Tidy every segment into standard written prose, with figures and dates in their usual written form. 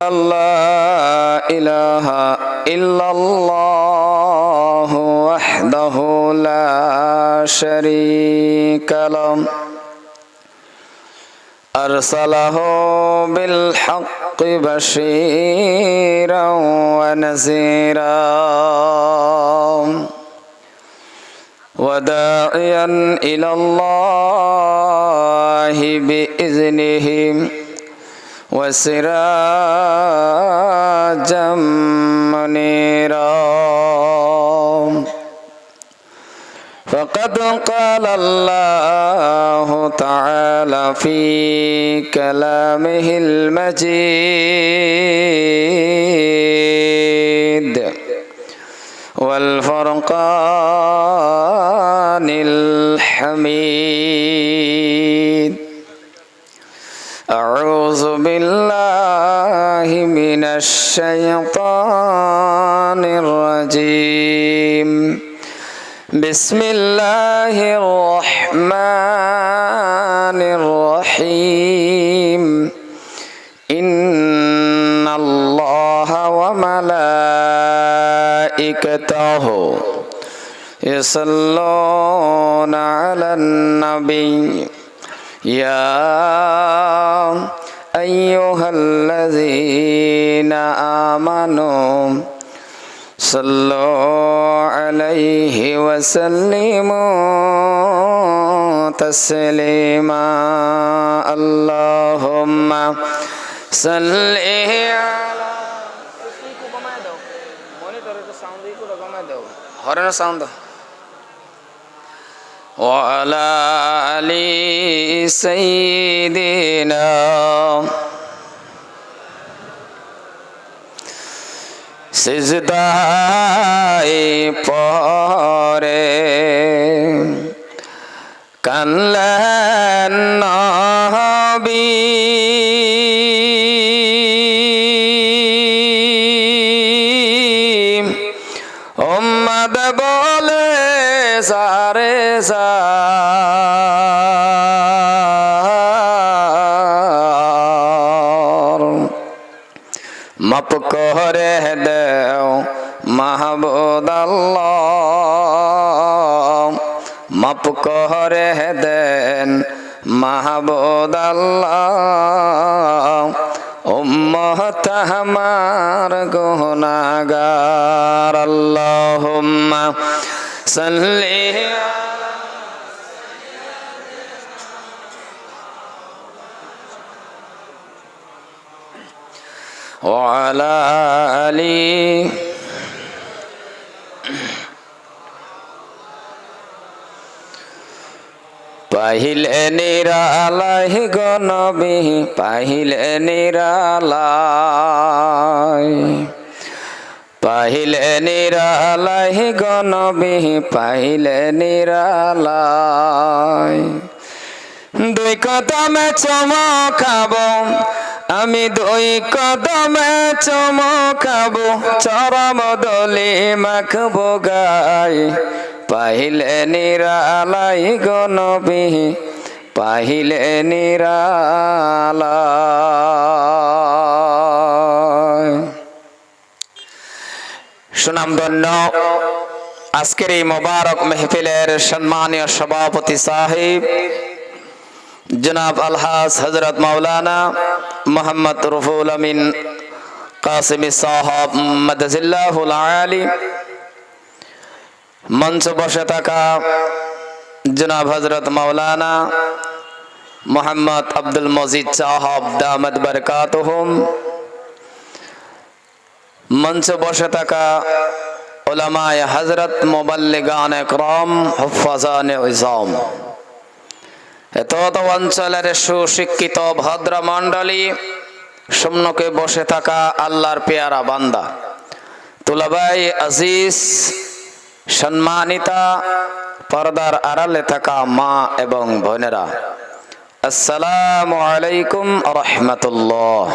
لا إله إلا الله وحده لا شريك له أرسله بالحق بشيرا ونذيرا وداعيا إلى الله بإذنه وسراجا منيرا فقد قال الله تعالى في كلامه المجيد والفرقان الحميد أعوذ بالله من الشيطان الرجيم بسم الله الرحمن الرحيم إن الله وملائكته يصلون على النبي يا أيها الذين آمنوا صلوا عليه وسلموا تسليما اللهم صل على وعلى آل سيدنا সিজদায় পড়ে কানলেন নবী উম্মত বলে সারে মাপ করে দেও মাহবুব আল্লাহ মাপ করে দেন মাহবুব আল্লাহ উম্মত আমার গুনাহগার আল্লাহুম্মা সাল্লি وعلى آل পাহিলে নিরালাই গো নবী পাহিলে নিরালাই পাহিলে নিরালাই গো নবী পাহিলে নিরালাই দুই কদমে চমকাবো আমি দুই কদমে চমকাবো চরম দলি মাখবো গাই পাহিলে নিরালাই গো নবী পাহিলে নিরালাই সুনামধন্য আজকের এই মোবারক মেহফিলের সম্মানীয় সভাপতি সাহেব জনাব আলহাজ হযরত মাওলানা মোহাম্মদ রুহুল আমিন কাসিমি সাহেব মাদাজিল্লাহুল আলী মঞ্চ বসে থাকা জনাব হযরত মাওলানা মোহাম্মদ আব্দুল মজিদ সাহেব দামাত বরকাতুহুম মঞ্চ বসে থাকা উলামায়ে হযরত মুবাল্লিগান ইকরাম হুফাজানে ইজাম এত অঞ্চলের সুশিক্ষিত ভদ্র মণ্ডলী সম্মুখে বসে থাকা আল্লাহর পেয়ারা বান্দা তুলাবাই আজিজ সম্মানিতা পর্দার আড়ালে থাকা মা এবং বোনেরা আসসালামু আলাইকুম রাহমাতুল্লাহ।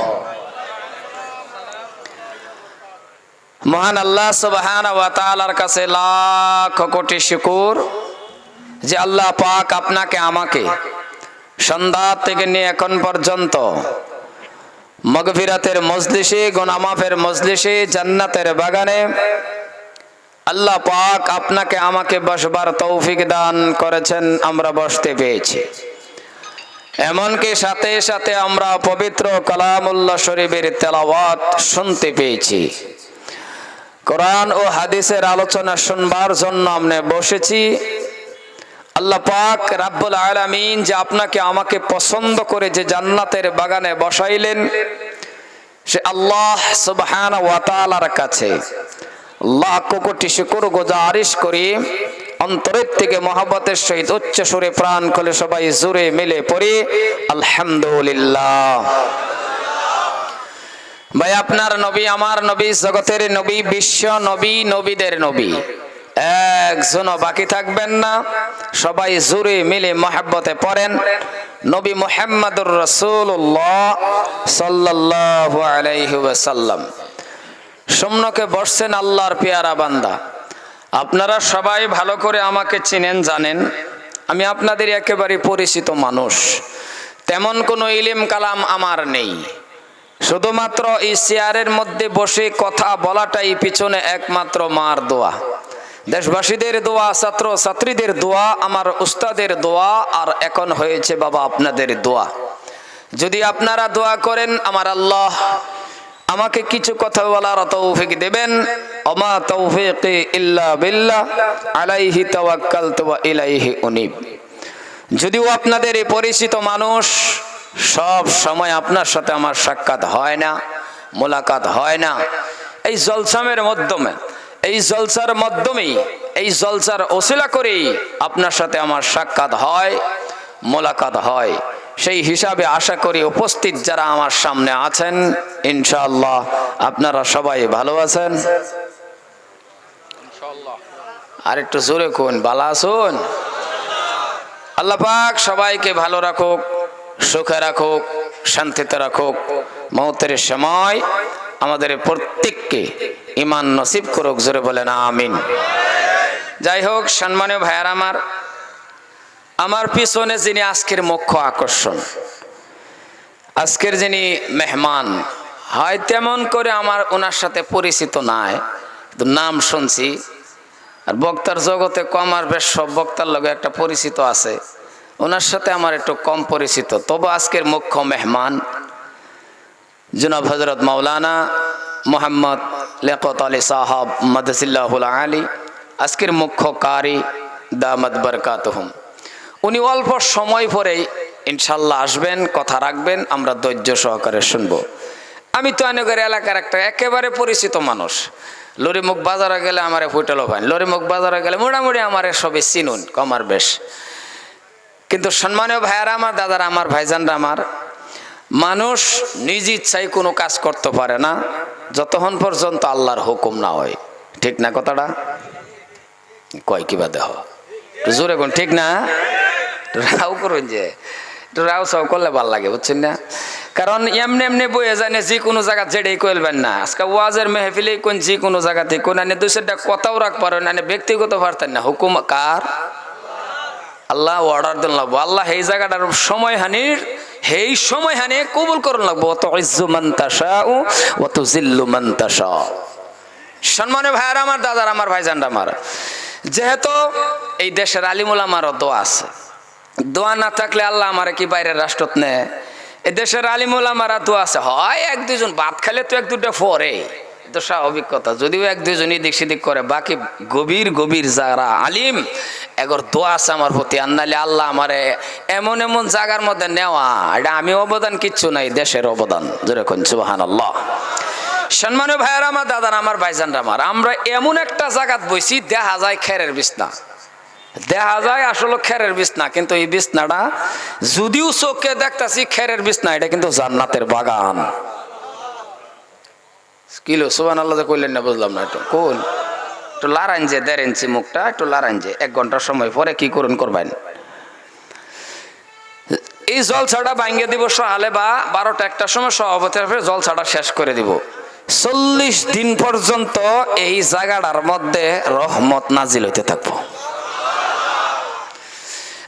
মহান আল্লাহ সুবহানাহু ওয়া তাআলার কাছে লাখ কোটি শুকর যে আল্লাহ পাক আপনাকে আমাকে সন্ধ্যা থেকে নিয়ে এখন পর্যন্ত মাগফিরাতের মজলিসে, গুনাহ মাফের মজলিসে, জান্নাতের বাগানে আল্লাহ পাক আপনাকে আমাকে বসবার তৌফিক দান করেছেন। আমরা বসতে পেয়েছি, এমনকি সাথে সাথে আমরা পবিত্র কালামুল্লাহ শরীফের তেলাওয়াত শুনতে পেয়েছি। কোরআন ও হাদিসের আলোচনা শুনবার জন্য আমরা বসেছি। আল্লাহ পাক রাব্বুল আলামিন যে আপনাকে আমাকে পছন্দ করে যে জান্নাতের বাগানে বসাইলেন, সে আল্লাহ সুবহানাহু ওয়া তাআলার কাছে লাখ কোটি শুকর গুজারিশ করি। অন্তরের থেকে মহব্বতের সহিত উচ্চ সুরে প্রাণ খুলে সবাই জোরে মিলে পড়ি আলহামদুলিল্লাহ। ভাই, আপনার নবী, আমার নবী, জগতের নবী, বিশ্ব নবী, নবীদের নবী, একজনও বাকি থাকবেন না। সবাই জোরে মিলে মহব্বতে পড়েন নবী মুহাম্মদুর রাসূলুল্লাহ সাল্লাল্লাহু আলাইহি ওয়াসাল্লাম। সম্মুখে বসছেন আল্লাহর পেয়ারা বান্দা। আপনারা সবাই ভালো করে আমাকে চিনেন, জানেন আমি আপনাদের একেবারে পরিচিত মানুষ। তেমন কোনো ইলম কালাম আমার নেই। শুধুমাত্র এই চেয়ারের মধ্যে বসে কথা বলাটাই পিছনে একমাত্র মার দোয়া, দেশবাসীদের দোয়া, ছাত্র ছাত্রীদের দোয়া, আমার উস্তাদের দোয়া, আর এখন হয়েছে বাবা আপনাদের দোয়া। যদি আপনারা দোয়া করেন আমার আল্লাহ আমাকে কিছু কথা বলার তৌফিক দেবেন। ওমা তৌফিকি ইল্লা বিল্লাহ আলাইহি তাওয়াক্কালতু ওয়া ইলাইহি উনীব। যদিও আপনাদের এই পরিচিত মানুষ, সব সময় আপনার সাথে আমার সাক্ষাৎ হয় না, মোলাকাত হয় না। এই জলসামের মাধ্যমে, এই জলসার মাধ্যমেই, এই জলসার ওসিলা করেই আপনার সাথে আমার সাক্ষাৎ হয়, মোলাকাত হয়। সেই হিসাবে আশা করি উপস্থিত যারা আমার সামনে আছেন ইনশাআল্লাহ আপনারা সবাই ভালো আছেন। আর একটু জোরে কোন ভালো আছেন? আল্লাহ পাক সবাইকে ভালো রাখুক, সুখে রাখুক, শান্তিতে রাখুক। মওতের সময় আমাদের প্রত্যেককে ঈমান নসিব করুক, জোরে বলেন আমিন। যাই হোক, সম্মানীয় ভাইয়ার আমার পিছনে যিনি আজকের মুখ্য আকর্ষণ, আজকের যিনি মেহমান, হয় তেমন করে আমার ওনার সাথে পরিচিত নাই, কিন্তু নাম শুনছি। আর বক্তার জগতে কম আর বেশ সব বক্তার লগে একটা পরিচিত আছে, ওনার সাথে আমার একটু কম পরিচিত। তবে আজকের মুখ্য মেহমান জনাব হযরত মাওলানা মোহাম্মদ লিয়াকত আলী সাহাব মাদাজিল্লাহুল আলী, আজকের মুখ্য কারি দামাত বারাকাতুহুম। উনি অল্প সময় পরেই ইনশাল্লাহ আসবেন, কথা রাখবেন, আমরা ধৈর্য সহকারে শুনবো। আমি তো আনগর এলাকার একটা একেবারে পরিচিত মানুষ। লরিমুখ বাজারে গেলে আমারে ফুটেলো ভাই, লরিমুখ বাজারে গেলে মোটামুটি আমারে সবে চিনুন কমার বেশ। কিন্তু সম্মানীয় ভাইয়ারা আমার, দাদারা আমার, ভাইজানরা আমার, মানুষ নিজ ইচ্ছায় কোনো কাজ করতে পারে না যতক্ষণ পর্যন্ত আল্লাহর হুকুম না হয়। ঠিক না কথাটা? কয় কিবা দেহ জোরে কোন ঠিক না? রাও করুন যে রাও সব করলে ভাল লাগে, বুঝছেন না? কারণ এমনি এমনি বইয়ে জানে যে কোনো জায়গা জেডেই কইলবেন না। আজকে ওয়াজের মেহফিলে কোন যে কোনো জায়গাতে কোন আনে দুই চারটা কথাও রাখ পারেন, আনে ব্যক্তিগত পারতেন না। হুকুম কার? আল্লাহ অর্ডার দিন লাগবো। আল্লাহ এই জায়গাটার সময় হানির, এই সময় হানি কবুল করুন লাগবো। তুইজ্জু মান তাশাউ ওয়া তুযিল্লু মান তাশা। সম্মানীয় ভাইয়ারা আমার, দাদারা আমার, ভাইজানরা আমার, যেহেতু এই দেশের আলিম উলামার দোয়া আছে, দোয়া না থাকলে আল্লাহ আমার কি বাইরের রাষ্ট্রত নেয়? এই দেশের আলিম উলামারা দোয়া আছে, হয় এক দুজন ভাত খাইলে তো এক দুটা পরে, তো স্বাভাবিক কথা। যদিও এক দুজন এদিক সেদিক করে, বাকি গভীর গভীর যারা আলিম এগর দোয়া আছে আমার প্রতি। আন্নালে আল্লাহ আমারে এমন এমন জায়গার মধ্যে নেওয়া, এটা আমি অবদান কিচ্ছু নাই, দেশের অবদান। যেরকম সুবহানাল্লাহ। সম্মানীয় ভাইয়ারা আমার, দাদারা আমার, ভাইজানরা আমার, আমরা এমন একটা জায়গাত বইছি দেখা যায় খেরের বিছনা, দেখা যায় আসলে খেরের বিছনা, কিন্তু এই বিছনাটা যদিও চোখে দেখতাছি খেরের বিছনা, এটা কিন্তু জান্নাতের বাগান। কিলো সুবহানাল্লাহ কইলেন না, বুঝলাম না। একটু কোন একটু লারান যে 1.5 ইঞ্চি মুখটা একটু লারান যে 1 ঘন্টার সময় পরে কি করুন করবেন। এই জলসাটা ভাঙ্গে দিব সকালে বা 12টা 1টার সময় সভাপতির জলসাটা শেষ করে দিব। 40 দিন পর্যন্ত এই জায়গাটার মধ্যে রহমত নাজিল হইতে থাকবো।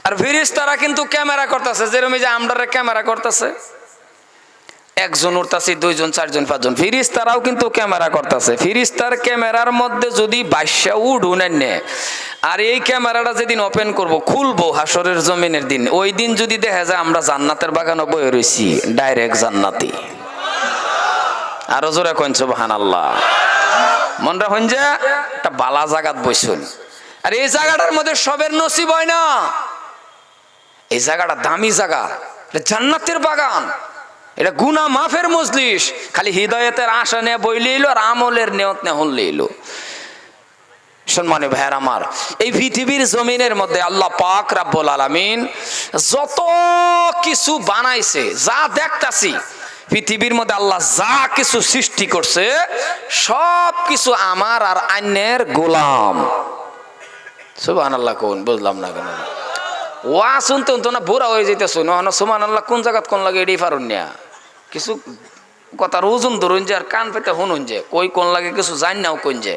আর ফিরিস্তারা কিন্তু ক্যামেরা করতেছে, যেরকম যে আমরারে ক্যামেরা করতেছে। একজন উঠতাছি, দুইজন, চারজন, পাঁচজন। ফিরিস্তারাও কিন্তু ক্যামেরা করতেছে। ফিরিস্তার ক্যামেরার মধ্যে যদি বাইশা উঠুন আর এই ক্যামেরাটা যেদিন ওপেন করব, খুলবো হাসরের জমিনের দিন, ওই দিন যদি দেখা যায় আমরা জান্নাতের বাগানে বয়ে রয়েছি, ডাইরেক্ট জান্নাতি। আরো জোরে কইন সুবহানাল্লাহ। মনটা হইন যে একটা বালা জায়গাত বইছুন। আর এই জায়গাটার মধ্যে সবের নসিব হয় না। এই জায়গাটা দামি জায়গা, জান্নাতের বাগান, এটা গুনাহ মাফের মজলিস। খালি হৃদয়তের আশা নিয়ে বইলে এলো আর আমলের নিয়ত নিয়ে হলে এলো। সম্মানীয় ভাইয়ের আমার, এই পৃথিবীর জমিনের মধ্যে আল্লাহ পাক রব্বুল আলামিন যত কিছু বানাইছে, যা দেখতাছি পৃথিবীর মধ্যে আল্লাহ যা কিছু সৃষ্টি করছে, সব কিছু আমার আর আইনের গোলাম। সুবহানাল্লাহ কোন বুঝলাম না কেন? ওয়া শুনতে তো না বুড়া হয়ে যেতেছ না। সুবহানাল্লাহ কোন জায়গাত কোন লাগে এটাই পারুন না। কিছু কথার ওজন ধরুন যে আর কান পেতে শুনুন যে কই কোন লাগে কিছু জান নাও কোন যে।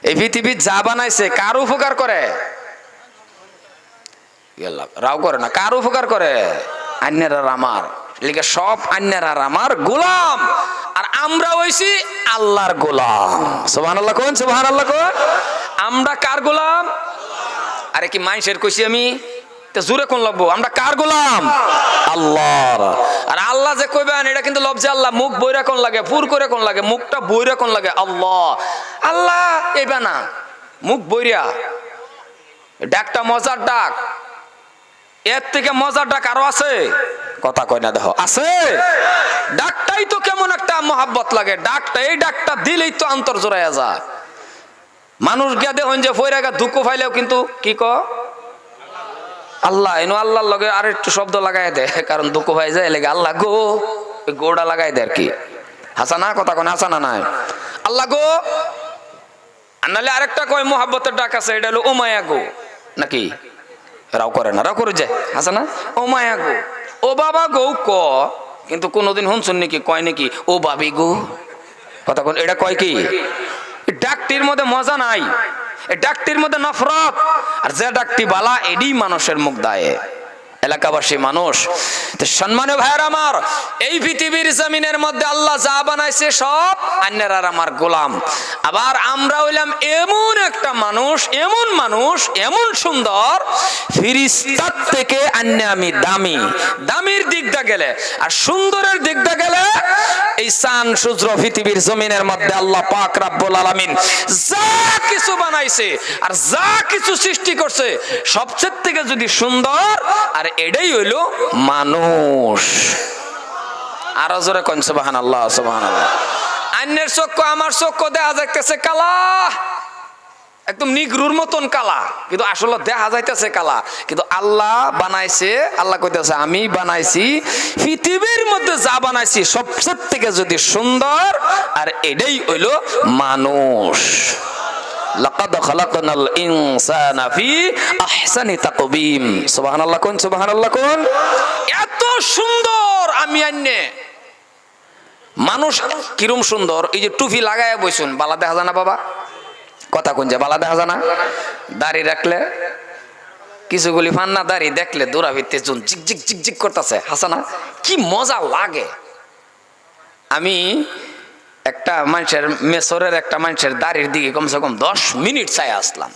এই পৃথিবী যা বানাইছে কার উপকার করে? রাও করে না, কার উপকার করে? আন্যের আর আমার। লিখে সব আন্যের আর আমার গোলাম, আর আমরা হইছি আল্লাহর গোলাম। সুবহানাল্লাহ কোন, সুবহানাল্লাহ কোন। আমরা কার গোলাম? আরে কি মাইশের কইছি আমি? তো জোরে কোন লাগবো? আমরা কার গোলাম? আল্লাহর। আর আল্লাহ যে কইবেন এটা কিন্তু লফজে আল্লাহ, মুখ বইরা কোন লাগে, পুর করে কোন লাগে, মুখটা বইরা কোন লাগে আল্লাহ। আল্লাহ এইবা না, মুখ বইরা। ডাকটা মজার ডাক, এর থেকে মজার ডাক আরো আছে? কথা কয় না, দেখো আছে। ডাকটাই তো কেমন একটা মহাব্বত লাগে। ডাকটা, এই ডাকটা দিলেই তো অন্তর জোড়াইয়া যায়। মানুষ গিয়া দেখুন যে ফইরাগা দুঃখ পাইলেও কিন্তু কি ক আল্লাহ, এনো আল্লাহর লগে আর একটু শব্দ লাগাই দেয়, কারণ দুঃখ পাই যায় লেগে আল্লাহ গো, ওই গোড়া লাগাই দেয় আর কি। হাসানা কথা কোন, হাসানা নাই আল্লাহ গো। আর নাহলে আরেকটা কয় মোহাব্বতের ডাক আছে, এটা হলো ও মায়া গো, নাকি? রাও করে না, রাও করে যায় হাসানা, ও মায়া গো, ও বাবা গো ক। কিন্তু কোনোদিন শুনছুন নাকি কয় নাকি ও বাবি গো? কথা কোন, এটা কয় কি? ডাকটির মধ্যে মজা নাই, এই ডাকটির মধ্যে নফরত। আর যে ডাকটি বালা, এডি মানুষের মুখ দায়ে এলাকাবাসী মানুষ। তো সম্মানীয় ভাইয়ের আমার, এই পৃথিবীর জমিনের মধ্যে আল্লাহ যা বানাইছে সব আন্যের আর আমার গোলাম। আবার আমরা হইলাম এমন একটা মানুষ, এমন মানুষ, এমন সুন্দর, ফিরিস্তার থেকে আন্য আমি দামি। দামির দিকটা গেলে আর সুন্দরের দিকটা গেলে এই চাঁদ সূর্য পৃথিবীর জমিনের মধ্যে আল্লাহ পাক রব্বুল আলামিন যা কিছু বানাইছে আর যা কিছু সৃষ্টি করছে, সবচেয়ে থেকে যদি সুন্দর, আর এটাই হইল মানুষ। আরো জোরে কোন সুবহানাল্লাহ, সুবহানাল্লাহ। আন্যের চক্ষু আমার চক্ষু দেখা যাইতেছে কালা, একদম নিগ্রুর মতন কালা, কিন্তু আসলে দেখা যাইতেছে কালা। কিন্তু আল্লাহ বানাইছে, আল্লাহ কইতেছে আমি বানাইছি পৃথিবীর মধ্যে যা বানাইছি সবচেয়ে থেকে যদি সুন্দর, আর এটাই হইল মানুষ। লাকাদ খালাকনাল ইনসানা ফি আহসানি তাকবীম। সুবহানাল্লাহ কোন, সুবহানাল্লাহ কোন। এত সুন্দর আমি আন্নে মানুষ কিরম সুন্দর। এই যে টুপি লাগায় বইছুন, বালা দেখা যায় না বাবা? কথা কোন যে বালা দেখা যায় না? দাড়ি রাখলে কিছুগুলি ফান্না দাড়ি দেখলে দৌড়া ভিত্তে জুন জিক জিক জিক করতেছে, হাসানা কি মজা লাগে। আমি একটা মানুষের মেসরের একটা মানুষের দাড়ির দিকে কমসে কম 10 মিনিট চাই আসলাম।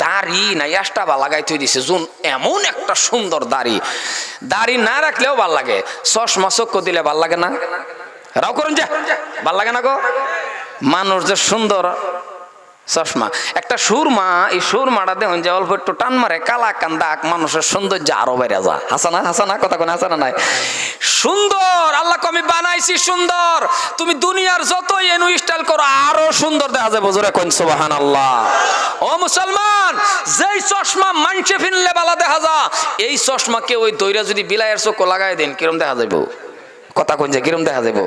দাড়ি না ইয়াসটা বা লাগাই থই দিছে জুন, এমন একটা সুন্দর দাড়ি। দাড়ি না রাখলেও ভাল লাগে, চশমা চক্ষু দিলে ভাল লাগে না? রাও করুন যে ভাল লাগে না গো? মানুষ যে সুন্দর চশমা, একটা সুরমা, এই সুরমাটা দেখুন যে অল্প একটু টান মারে, কালা কান্দাক, মানুষের সৌন্দর্য আরো বেড়ে যায়। হাসানা, হাসানা কথা কোন, হাসানা নাই? সুন্দর আল্লাহ আমি বানাইছি সুন্দর। তুমি দুনিয়ার যতই এনু স্টাইল করো আরো সুন্দর দেখা যাবে। জোরে কোন সুবহানাল্লাহ। ও মুসলমান, যেই চশমা মানছে ফিনলে বালা দেখা যা, এই চশমাকে ওই দইরা যদি বিলাইয়ের চোখ লাগাই দেন কিরম দেখা যাইব? কথা কোন যে কিরম দেখা যাইব?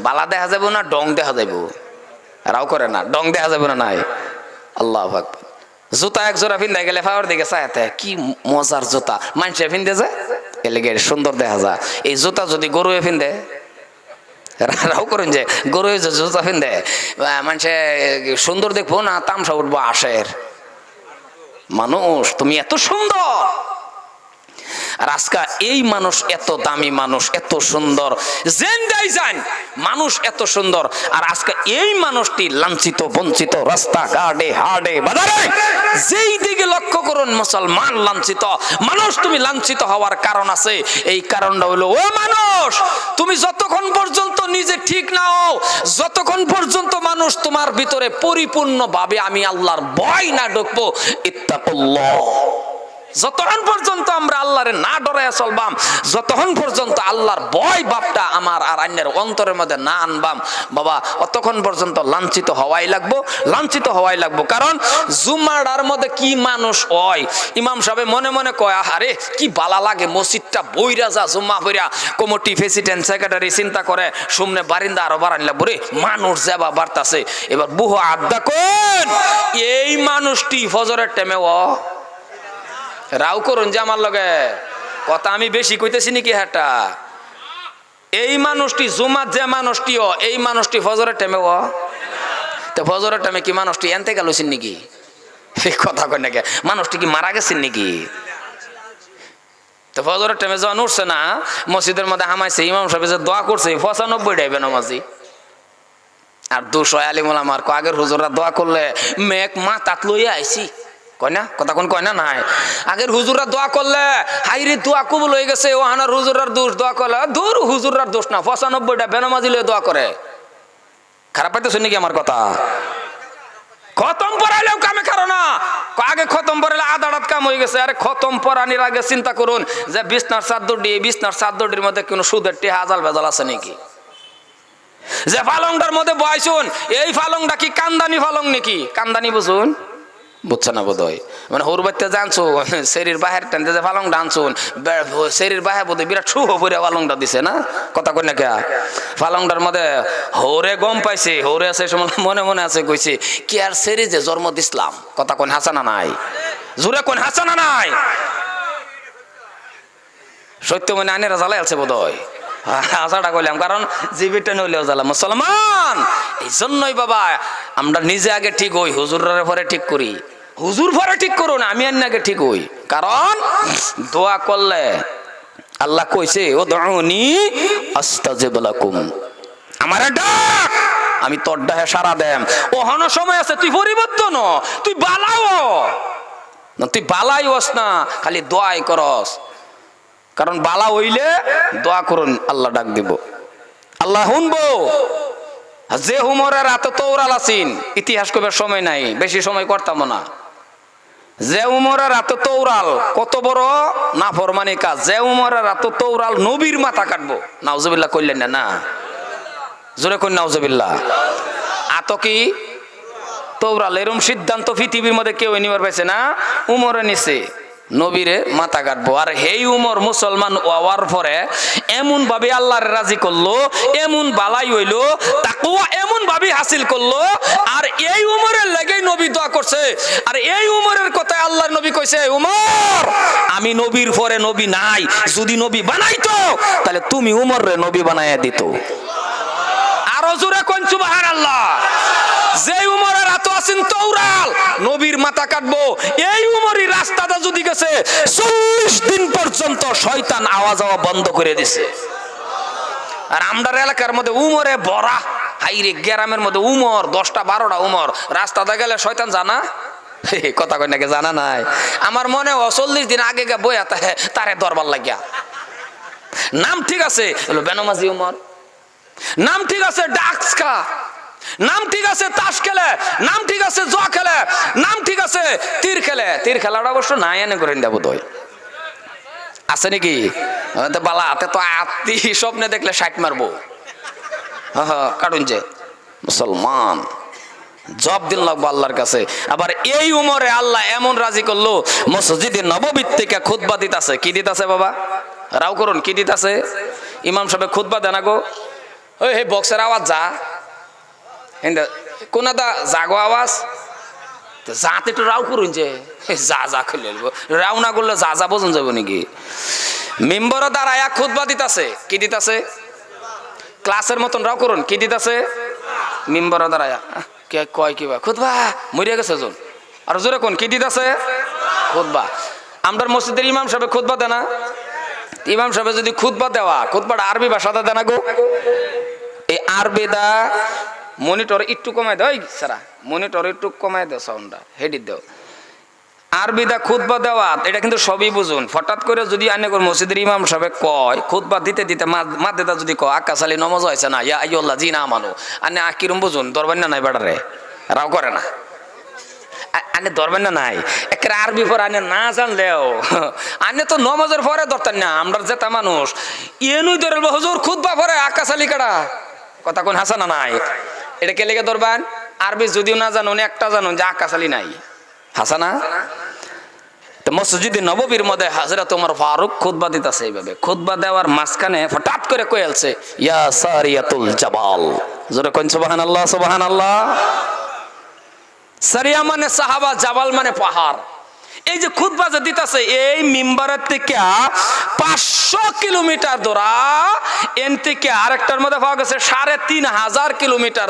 বালা দেখা যাইব না ডং দেখা যাইব? রাও করে না, ডং দেখা যাবে না নাই? আল্লাহু আকবার। জুতা এক জোড়া ফিন্দে গেলে ফাওয়ার দিকে চাইতে কি মজার জুতা মানুষে ফিন্দে যায়, এলেগে সুন্দর দেখা যায়। এই জুতা যদি গরুয়ে ফিন্দে, রাও করেন যে গরু জুতা ফিন্দে মানুষে সুন্দর দেখবো না, তামসা উঠবো আশের। মানুষ তুমি এত সুন্দর, আর আজকে এই মানুষ এত দামি মানুষ, এত সুন্দর, জেন্দাই যান মানুষ এত সুন্দর, আর আজকে এই মানুষটি লাঞ্ছিত বঞ্চিত, রাস্তা ঘাটে হাটে বাজারে যেই দিকে লক্ষ্য করুন মুসলমান লাঞ্ছিত মানুষ। তুমি লাঞ্ছিত হওয়ার কারণ আছে, এই কারণটা হলো ও মানুষ তুমি যতক্ষণ পর্যন্ত নিজে ঠিক না হও, যতক্ষণ পর্যন্ত মানুষ তোমার ভিতরে পরিপূর্ণভাবে আমি আল্লাহর ভয় না ঢুকবো, ইত্তাকুল্লাহ, যতক্ষণ পর্যন্ত আমরা আল্লাহরে না ডরাইয়া চলবাম, যতক্ষণ পর্যন্ত আল্লাহর ভয় বাপটা আমার আর অন্যের অন্তরের মধ্যে না আনবাম বাবা, অতক্ষণ পর্যন্ত লাঞ্ছিত হওয়াই লাগবো, লাঞ্ছিত হওয়াই লাগবো। কারণ জুমার মধ্যে কি মানুষ হয়, ইমাম সাহেব মনে মনে কয় আরে কি বালা লাগে মসজিদটা বইরা যা জুম্মা বইরা, কমিটি প্রেসিডেন্ট সেক্রেটারি চিন্তা করে সামনে বারিন্দা আরো বাড়ান লাগবো রে, মানুষ যাবা বাড়তাছে। এবার বুহ আড্ডা কোন এই মানুষটি ফজরের টাইমে রাও করুন যে আমার লগে কথা আমি বেশি কইতেছি নাকি হাটা, এই মানুষটি জুমাত যে মানুষটিও এই মানুষটি ফজরের টাইমে তো ফজরের টাইমে কি মানুষটি এনতে গেলছেন নাকি, কথা কই নাকি মানুষটি কি মারা গেছেন নাকি? তো ফজরের টাইমে যখন উঠছে না মসজিদের মধ্যে হামাইছে, ইমাম সাহেব যে দোয়া করছে 95 বেনামাজি আর 200 আলিমুল আমার আগের হুজুররা দোয়া করলে মেঘ মাথাত লইয়া আইছি, কয় না কথা কোন কয় না নাই, আগের হুজুররা দোয়া করলে হাইরে দোয়া কবুল হয়ে গেছে, ও হানার হুজুরার দোষ, দোয়া করলে দূর হুজুরার দোষ না, 95টা বেনামাজি লয়ে দোয়া করে। খারাপ পাইতেছ নাকি আমার কথা? খতম পড়াইলেও কামে কারো না, আগে খতম পড়াইলে আধা রাত কাম হয়ে গেছে। আরে খতম পড়ানির আগে চিন্তা করুন যে বিছনার চাদরটির মধ্যে কোনো সুদের টেহা আজাল ভেজাল আছে নাকি, যে পালংটার মধ্যে বয়সুন এই পালংটা কি কান্দানি পালং নাকি, কান্দানি বুঝুন বুঝছে না বোধ হয়, মানে হোর বাড়িতে জানছো শরীর বাহের টানতে যে পালং ডানছুন শরীর বাহে বোধ হয় বিরাট শুভ পরে পালংটা দিছে না, কথা কই না কে পালংটার মধ্যে হৌরে গম পাইছে, হৌরে আছে মনে মনে আছে কইছে কি আর সেরি যে জন্ম দিসলাম, কথা কোন হাসানা নাই, জোরে কোন হাসানা নাই, সত্য মনে আনেরা জ্বালাই আছে বোধ হয়, আশাটা করলাম কারণ জীবিত নইলেও জ্বালা মুসলমান। এই জন্যই বাবা আমরা নিজে আগে ঠিক হই, হুজুরের পরে ঠিক করি, হুজুর পরে ঠিক করুন, আমি আগে ঠিক হই। কারণ দোয়া করলে আল্লাহ কইছে ও দুউনি আস্তাজিব লাকুম, আমারে ডাক আমি তোর ডাকে সাড়া দেম। ওহন সময় আছে তুই পরিবর্তন তুই বালাও না, তুই বালাই হস না, খালি দোয়াই করস, কারণ বালা হইলে দোয়া করুন আল্লাহ ডাক দিব, আল্লাহ শুনবো। যে হুমরের রাতে তৌরাল আছেন, ইতিহাস কবার সময় নাই, বেশি সময় করতাম না, যে উমরের রাতে তৌরাল কত বড় নাফরমানি কাজ, যে উমরের রাতে তৌরাল নবীর মাথা কাটবো, নাউজুবিল্লাহ কইলেন না, জোরে কই নাউজুবিল্লাহ। আত কি তৌরাল এরম সিদ্ধান্ত পৃথিবীর মধ্যে কেউ নিবার পাইছে না, উমরে নিছে নবীরে মাথা কাটবো। আর হেই উমর মুসলমান হওয়ার পরে এমন ভাবে আল্লাহর রাজি করলো, এমন বালাই হইলো, তাকওয়া এমন ভাবে হাসিল করলো, আর এই উমরের লাগেই নবী দোয়া করছে। আর এই উমরের কথায় আল্লাহর নবী কইছে উমর আমি নবীর পরে নবী নাই, যদি নবী বানাইতো তাহলে তুমি উমররে নবী বানাইয়া দিত। আরো জোরে কোন সুবহানাল্লাহ। যে উমরের হাতে আছেন তৌরাল নবীর মাথা কাটবো, এই উমরই রাস্তাটা যদি গেছে 40 দিন পর্যন্ত শয়তান আওয়াজ হওয়া বন্ধ করে দিছে। আর আমরার এলাকার মধ্যে উমরে বড়া, হাইরে গ্রামের মধ্যে উমর 10টা 12টা উমর, রাস্তাটা গেলে শয়তান জানা কথা কই নাকি জানা নাই। আমার মনে 40 দিন আগে গা বইয়া তারে দরবার লাগিয়া, নাম ঠিক আছে হলো বেনামাজি উমর, নাম ঠিক আছে ডাক্সকা, নাম ঠিক আছে তাস খেলে, নাম ঠিক আছে জুয়া খেলে, নাম ঠিক আছে তীর খেলে। তীর খেলাটা অবশ্য নাই এনে করেন দেব দই আছে নাকি বালা হাতে তো আত্মি স্বপ্নে দেখলে 60 মারবো। কারণ যে মুসলমান জব দিন লাগবো আল্লাহর কাছে। আবার এই উমরে আল্লাহ এমন রাজি করলো মসজিদে নববীর থেকে খুতবা দিতাছে। কি দিতাছে বাবা রাও করুন, কি দিতাছে? ইমাম সাহেব খুতবা দেনা গো, ওই হে বক্সের আওয়াজ যা কোন দা জাগো আওয়াজ যাতে একটু রাও করুন, যে যা যা খুলে রাও না করলে যা যা বোঝন যাবো নাকি। মেম্বর দাঁড়ায়া খুতবা দিতাছে, কি দিতাছে? ক্লাসের মতন রাও করুন, কি দিতাছে? মেম্বর দাঁড়ায়া কে কয় কি বা খুতবা মরিয়া গেছে জন, আর জোরে কোন কি দিতাছে? খুতবা। আমরা মসজিদের ইমাম সাহেব খুতবা দেনা ইমাম সাহেব যদি খুতবা দেওয়া, খুতবাটা আরবি ভাষাতে দেনা গো, এই আরবি দা মনিটর একটু কমাই দাও, সারা মনিটর একটু কমাই দাও, সাউন্ডটা হেডি দাও। আরবি দা খুতবা দেওয়া এটা কিন্তু সবই বুঝুন। হঠাৎ করে যদি আনে মসজিদের ইমাম সাহেব কয় খুতবা দিতে দিতে মাদ্দেদা যদি কয় আকাশ আলী নমাজ হয়েছে না, ইয়া আইয়ুল্লাহ জি না আমানো, আনে কিরম বুঝুন, দরবেন না নাই বেড়ারে রাও করে না, আনে ধরবেন না নাই। একের আরবি পর আনে না জানলেও আনে তো নমাজের পরে ধরতেন না। আমরা যেটা মানুষ ইয়েনুই ধরে হুজুর খুতবা পরে আকাশ আলী কাটা কথা কোন হাসানা নাই, এটা কে লেগে ধরবেন? আরবি যদিও না জানুন, একটা জানুন যে আকাশ আলী নাই, হাসানা। তো মসজিদে নববীর মধ্যে হযরত ওমর ফারুক খুতবা দিতেছে, এইভাবে খুতবা দেওয়ার মাঝখানে হঠাৎ করে কয়েলছে ইয়া সারিয়াতুল জাবাল, জোরে কোন সুবহানাল্লাহ সুবহানাল্লাহ। সারিয়া মানে সাহাবা, জাবাল মানে পাহাড়। এই যে খুতবা যে দিতেছে এই মিম্বারের থেকে 500 কিলোমিটার দূরা, এন থেকে আরেকটার মধ্যে পাওয়া গেছে 3500 কিলোমিটার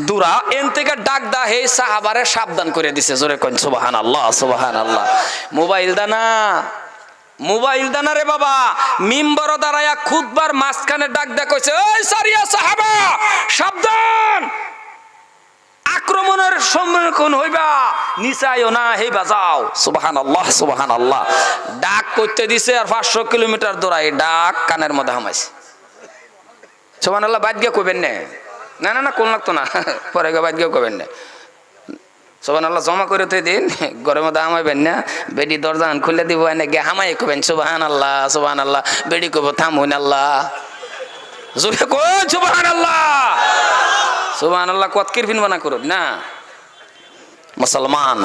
দূরা, এন থেকে ডাক দা হে সাহাবারে সাবধান করে দিছে, জোরে কোন সুবহানাল্লাহ সুবহানাল্লাহ। মোবাইল দানা, মোবাইল দানা রে বাবা, মিম্বার দাঁড়ায়া খুতবার মাঝখানে ডাক দা কইছে ওই সারিয়া সাহাবা সাবধান, আক্রমণের সম্মুখীন হইবা, নিচাইও না হইবা যাও, সুবহানাল্লাহ সুবহানাল্লাহ। ডাক করতে দিছে আর 500 কিলোমিটার দূরায় ডাক কানের মধ্যে হামাইছে, সুবহানাল্লাহ। বাদ গিয়ে কইবেন না, না না না কোন লাগতো না, পরে বাদ গিয়ে কইবেন না, সুবহানাল্লাহ। জমা করে থই দিন, ঘরের মধ্যে হামাইবেন না, বেডি দরজা খুলে দিব, এনে গিয়ে হামাই কইবেন সুবহানাল্লাহ সুবহানাল্লাহ। বেডি কইব থামুন আল্লাহ, জোরে কোন সুবহানাল্লাহ সুবহানাল্লাহ। কত কিরফিন বানা করুন না, মুসলমান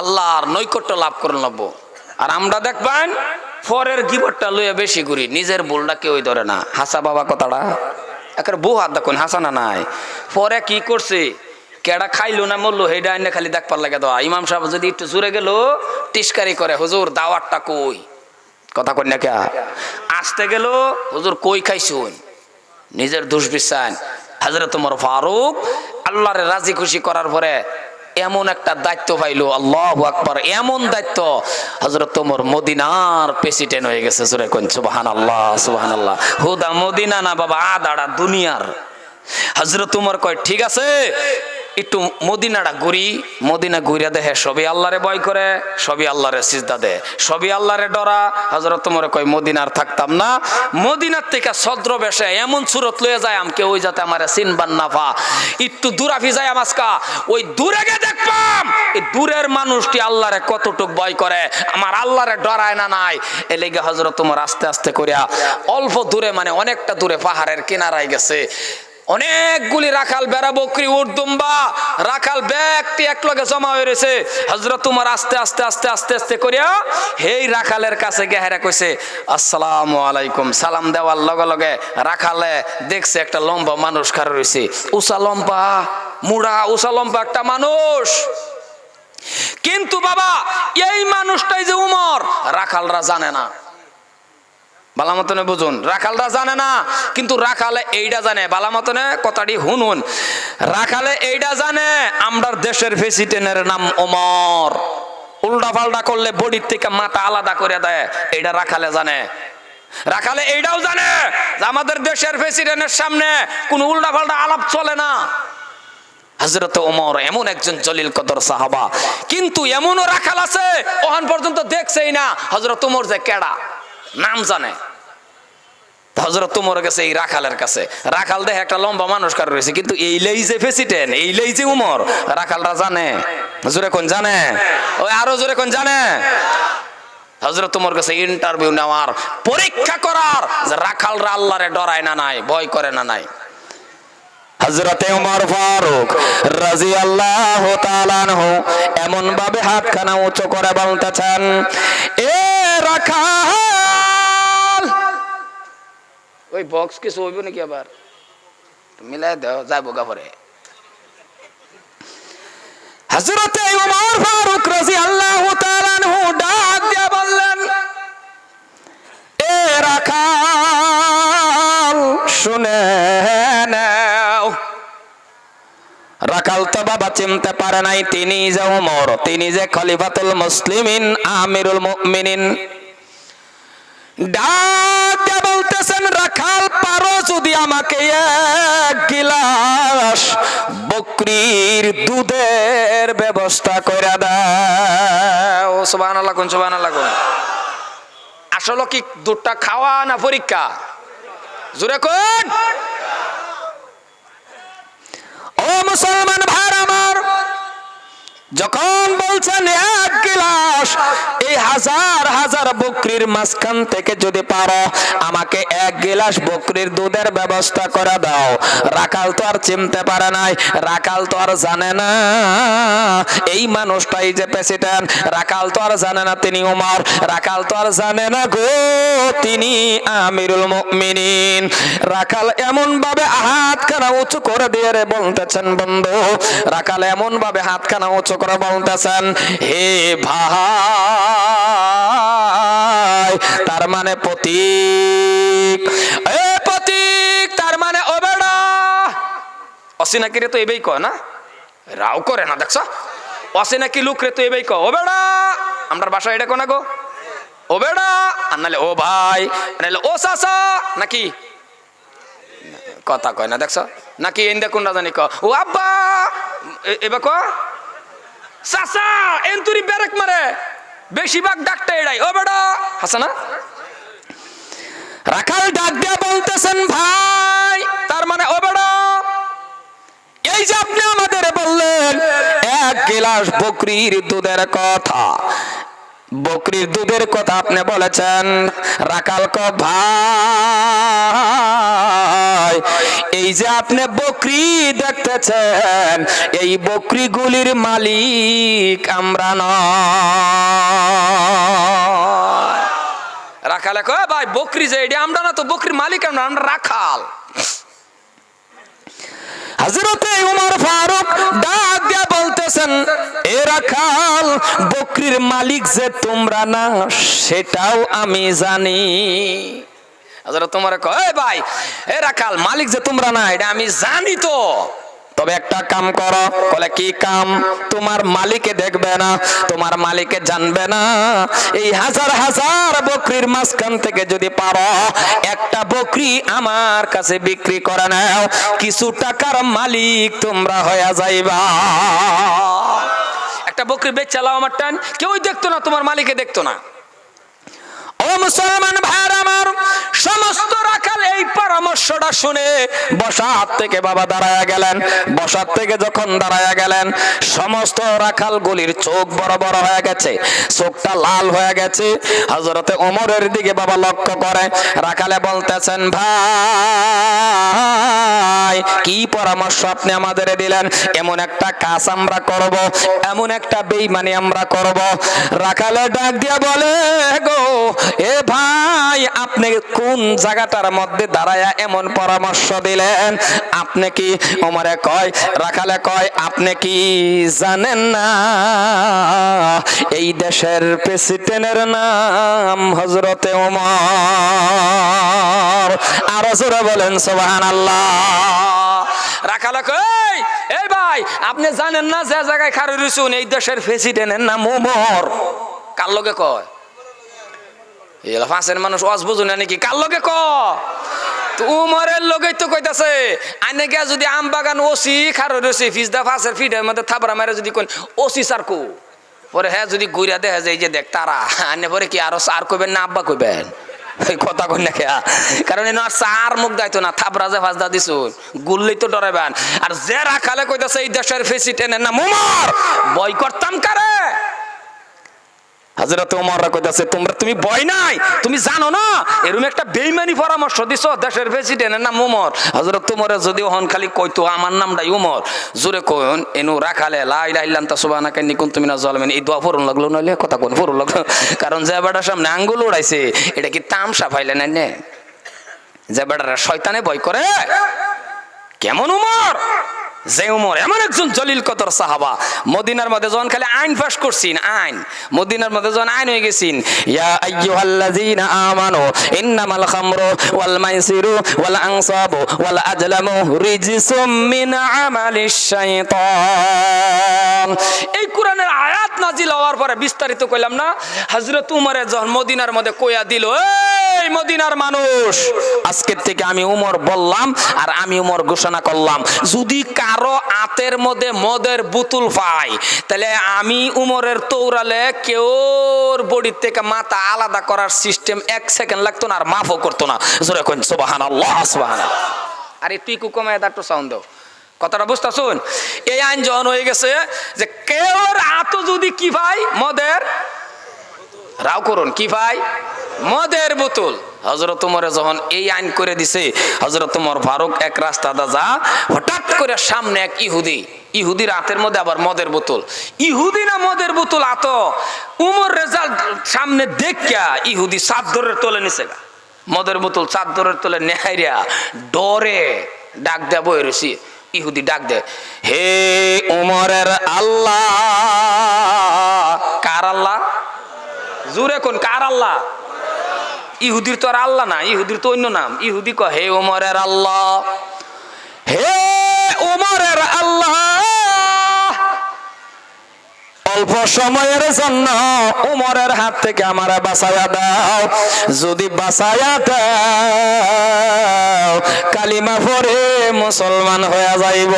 আল্লাহর নৈকট্য লাভ করুন লাগবো। আর আমরা দেখবেন পরের গিবতটা লইয়া বেশি ঘুরি, নিজের ভুলটা কেউই ধরে না। হাসা বাবা কথাটা একের বউ হাত দেখুন, হাসানা নাই। পরে কি করছে, কেডা খাইলো না মরলো হেডা এনে খালি দেখবার লাগে দেওয়া। ইমাম সাহেব যদি একটু জুড়ে গেল টিস্কারি করে, হুজুর দাওয়াতটা কই, কথা কই না কে আসতে গেল, হুজুর কই খাইছুন, নিজের দোষ বিচান। হযরত ওমর ফারুক আল্লাহরে রাজি খুশি করার পরে এমন একটা দায়িত্ব পাইলো, আল্লাহু আকবার, এমন দায়িত্ব হযরত ওমর মদিনার প্রেসিডেন্ট হয়ে গেছে, জোরে কোন সুবহানাল্লাহ সুবহানাল্লাহ। হুদা মদিনা না বাবা, আদাড়া দুনিয়ার। হযরত ওমর কয় ঠিক আছে একটু মদিনাটা ঘুরি, মদিনা ঘুরিয়া দেখে সবই আল্লাহরে ভয় করে, সবই আল্লাহরে সিজদা দেয়, সবই আল্লাহরে ডরা। হযরত ওমর কয় মদিনার থাকতাম না, মদিনার থেকে ছদ্র বেশে এমন সুরত লয়ে যায় আমকে ওই যাতে আমার চিনবান না পা, একটু দূরাফি যায় আমাজকা, ওই দূরে গিয়ে দেখবাম এই দূরের মানুষটি আল্লাহরে কতটুক ভয় করে, আমার আল্লাহরে ডরায় না নাই। এ লেগে হযরত ওমর আস্তে আস্তে করিয়া অল্প দূরে, মানে অনেকটা দূরে পাহাড়ের কিনারায় গেছে, অনেকগুলি রাখাল বেড়া বকরি উট দুম্বা রাখাল ব্যক্তি একলগে জমা হয়ে রয়েছে। হযরত ওমর আস্তে আস্তে আস্তে আস্তে আস্তে করিয়া হেই রাখালের কাছে গেহারা কইছে আসসালামু আলাইকুম। সালাম দেওয়ার লগে লগে রাখালে দেখছে একটা লম্বা মানুষ খাড়া রয়েছে, উষা লম্বা মুড়া উষা লম্বা একটা মানুষ। কিন্তু বাবা এই মানুষটাই যে উমর, রাখালরা জানে না, বালা মতনে বুঝুন, রাখালরা জানে না, কিন্তু রাখালে এইটা জানে, বালা মতনে কথাটি শুনুন, রাখালে এইটা জানে আমরার দেশের প্রেসিডেন্টের নাম ওমর, উল্টা পাল্টা করলে বডির থেকে মাথা আলাদা করে দেয়, এইটা রাখালে জানে। রাখালে এইটাও জানে যে আমাদের দেশের প্রেসিডেন্টের সামনে কোন উল্টা পাল্টা আলাপ চলে না। হযরত ওমর এমন একজন জলিল কদর সাহাবা, কিন্তু এমনও রাখাল আছে ওখান পর্যন্ত দেখছেই না হযরত ওমর যে কেডা, নাম জানে। হযরত ওমর গেছে এই রাখালের কাছে, রাখাল দেখে একটা লম্বা মানুষ কার রয়েছে, কিন্তু এইলাই যে প্রেসিডেন্ট, এইলাই যে উমর, রাখালরা জানে, জোরে কোন জানে, ওই আরো জোরে কোন জানে। হযরত ওমর গেছে ইন্টারভিউ নেওয়ার, পরীক্ষা করার যে রাখালরা আল্লাহরে ডরায় না নাই, ভয় করে না নাই। হযরত ওমর ফারুক রাদিয়াল্লাহু তাআলা আনহু এমন ভাবে হাতখানা উঁচু করে বলতেছেন, এ রাখাল, ওই বক্স কিছু হইব নাকি আবার মিলাই দাও যাবো গাফরে। হযরত ওমর ফারুক রাদিয়াল্লাহু তাআলা আনহু ডাক দিয়া বললেন, এ রাখাল শুনে নাও। রাখাল তো বাবা চিনতে পারে নাই তিনি যে ওমর, তিনি যে খলিফাতুল মুসলিমিন আমিরুল মুমিনিন। ডাক দিয়ে বলতেছেন, রাখাল পারো যদি আমাকে এক গিলাস বকরির দুধের ব্যবস্থা করে দাও। সুবহানাল্লাহ কোন, সুবহানাল্লাহ কোন। আসলে কি দুধটা খাওয়া না পরীক্ষা? জোরে কোন। ও মুসলমান ভাই আমার, যখন বলছেন এক গিলাস এই হাজার হাজার বকরির মাঝখান থেকে যদি পারো আমাকে এক গিলাস বকরির দুধের ব্যবস্থা করে দাও। রাখাল তো আর চিনতে পারে নাই, রাখাল তো আর জানে না এই মানুষটাই যে প্রেসিডেন্ট, রাখাল তো আর জানে না তিনি ওমর, রাখাল তো আর জানে না গো তিনি আমিরুল মুমিনিন। রাখাল এমন ভাবে হাতখানা উঁচু করে দিয়ে রে বলতেছেন বন্ধু, রাখাল এমন ভাবে হাতখানা উঁচু করে বলতেছেন, হে ভাই, তার মানে প্রতীক, এ প্রতীক, তার মানে ও বেড়া অসিনাকি রে তো এবেই কয় না, রাও করে না দেখছ, অসিনাকি লোক রে তো এবেই কয় ও বেড়া। আমরার বাসা এটা কোনা গো, ও বেড়া, আর নাহলে ও ভাই, নাহলে ও চাচা, নাকি কথা কয় না দেখছ, নাকি এন্দা কোনটা জানি ক ও আব্বা, এবার ক চাচা, এন্তুরি ব্যারেক মারে, বেশিরভাগ ডাকটা এড়াই ও বেড়া, হাসা না। রাখাল ডাক দিয়া বলতেছেন, ভাই, তার মানে ও বেড়া, এই যে আপনি আমাদের বললেন এক গিলাস বকরির দুধের কথা, বকরির দুধের কথা আপনি বলেছেন। রাখাল ক ভাই, এই যে আপনি বকরি দেখতেছেন এই বকরিগুলির মালিক আমরা নয়। রাখালে কয় ভাই বকরি যে এটা আমরা না তো, বকরির মালিক আমরা, আমরা রাখাল। হযরতে ওমর ফারুক ডাক দিয়া বলতেছেন, এ রাখাল, বকরির মালিক যে তোমরা না সেটাও আমি জানি। হযরত ওমর কয় ভাই, এ রাখাল, মালিক যে তোমরা না এটা আমি জানি তো, তবে একটা কাম করো। বলে কি কাম? তোমার মালিকে দেখবে না, তোমার মালিকে জানবে না, এই হাজার হাজার বকরির মাঝখান থেকে যদি পারো একটা বকরি আমার কাছে বিক্রি করে নাও, কিছু টাকার মালিক তোমরা হয়ে যাইবা। একটা বকরি বেচালাও আমার টান, কেউই দেখতো না, তোমার মালিকে দেখতো না। ও মুসলমান ভাইরা আমার, সমস্ত রাখাল এই পরামর্শটা শুনে বসার থেকে বাবা দাঁড়ায়া গেলেন। বসার থেকে যখন দাঁড়ায়া গেলেন, সমস্ত রাখাল গুলির চোখ বড় বড় হয়ে গেছে, চোখটা লাল হয়ে গেছে। হযরতে ওমরের দিকে বাবা লক্ষ্য করে রাখালে বলতেছেন, ভাই, কি পরামর্শ আপনি আমাদের দিলেন? এমন একটা কাজ আমরা করব, এমন একটা বেঈমানি আমরা করব। রাখালে ডাক দিয়া বলে, গো এ ভাই, আপনি কোন জায়গাটার মধ্যে দাঁড়ায়া এমন পরামর্শ দিলেন? আপনি কি? ওমরে কয়, রাখালে কয়, আপনি কি জানেন না এই দেশের প্রেসিডেন্টের নাম হযরতে ওমর? আরো জোরে বলেন সুবহানাল্লাহ। রাখালে কয়, এই ভাই, আপনি জানেন না যে জায়গায় খাড়ি রইছুন এই দেশের প্রেসিডেন্টের নাম ওমর? কার লগে কয়? ফাঁসের মানুষ ওয়াজ বুঝুন না নাকি? কার লগে ক? উমরের লগেই তো কইতাছে। আইনে গিয়া যদি আম বাগান ওসি খারো রয়েছে ফিজদা ফাঁসের ফিডের মধ্যে থাবরা মারে যদি কোন ওসি সার কো, পরে হ্যাঁ যদি গুইরা দেখা যায় যে দেখ তারা, আইনে পরে কি আরো সার কইবেন না আব্বা কইবেন? কথা কই না খেয়া, কারণ এনে আর সার মুখ দাইতো না, থাবরা যে ফাঁসদা দিছ গুললেই তো ডরাইবেন। আর যে রাখালে কইতাছে এই দেশের প্রেসিডেন্টের নাম ওমর, বই করতাম কারে? হযরত ওমর কইতাছে, তুমি ভয় নাই, তুমি জানো না এরকম একটা বেঈমানি পরামর্শ দিছো, দেশের প্রেসিডেন্টের নাম ওমর। হযরত ওমর যদি হন খালি কইতো আমার নামটাই ওমর, জোরে কইন এনু রাখালে লা ইলাহা ইল্লা আনতা সুবহানাকা ইন্নী কুনতু মিনাজ জালিমিন, এই দোয়া পড়ন লাগলো, নইলে কথা কোন পড়ন লাগলো। কারণ যে বেটার সামনে আঙ্গুল উড়াইছে এটা কি তামসা ফাইলে নাই নে? যে বেটারা শয়তানে ভয় করে। কেমন ওমর? যে ওমর এমন একজন জলিল কদর সাহাবা, মদিনার মধ্যে যখন খালি আইন পাস করছেন, আইন মদিনার মধ্যে যখন আইন হয়ে গেছেন, ইয়া আইয়ুহাল্লাযীনা আমানু ইন্নামাল খামরু ওয়াল মাইসিরু ওয়াল আনসাবু ওয়াল আজলামু রিজসুম মিন আমালিশ শাইতান। এই কোরআনের আয়াত নাজিল হওয়ার পরে বিস্তারিত কইলাম না, হযরত উমরের যখন মদিনার মধ্যে কইয়া দিল, এই মদিনার মানুষ, আজকের থেকে আমি উমর বললাম আর আমি উমর ঘোষণা করলাম, যদি কারো আতের মধ্যে মদের বোতল পাই, তাহলে আমি উমরের তৌরালে কেউর বডির থেকে মাথা আলাদা করার সিস্টেম 1 সেকেন্ড লাগতো না, আর মাফও করতো না। জোরে কোন সুবহানাল্লাহ, সুবহানাল্লাহ। আরে তুই কুকুমায় দাঁড়টো সাউন্ড দাও, কথাটা বুঝতে শুন। এই আইন যখন হয়ে গেছে যে কেউর আত যদি কি ভাই মদের, রাও করুন কি ভাই, মদের বোতল। হযরত উমরে যখন এই আইন করে দিছে, হযরত উমর ফারুক এক রাস্তা যা, হঠাৎ করে সামনে এক ইহুদির হাতের মধ্যে আবার মদের বোতল। ইহুদি না মদের বোতল আত, উমর রেজাল্ট সামনে দেখিয়া ইহুদি চাদরের তলে নিছে, মদের বোতল চাদরের তলে নেহাইরা ডরে ডাক দেয়া বই রয়েছি। ইহুদি ডাক দে, হে উমরের আল্লাহ। কার আল্লাহ? জোরে কোন কার আল্লাহ? ইহুদির তো আর আল্লাহ না, ইহুদির তো অন্য নাম। ইহুদি কয়, হে উমরের আল্লাহ, হে উমরের আল্লাহ, অল্প সময়ের জন্য উমরের হাত থেকে আমার বাঁচায়া দাও। যদি বাঁচায়া দাও, কালিমা পড়ে মুসলমান হয়ে যাইব।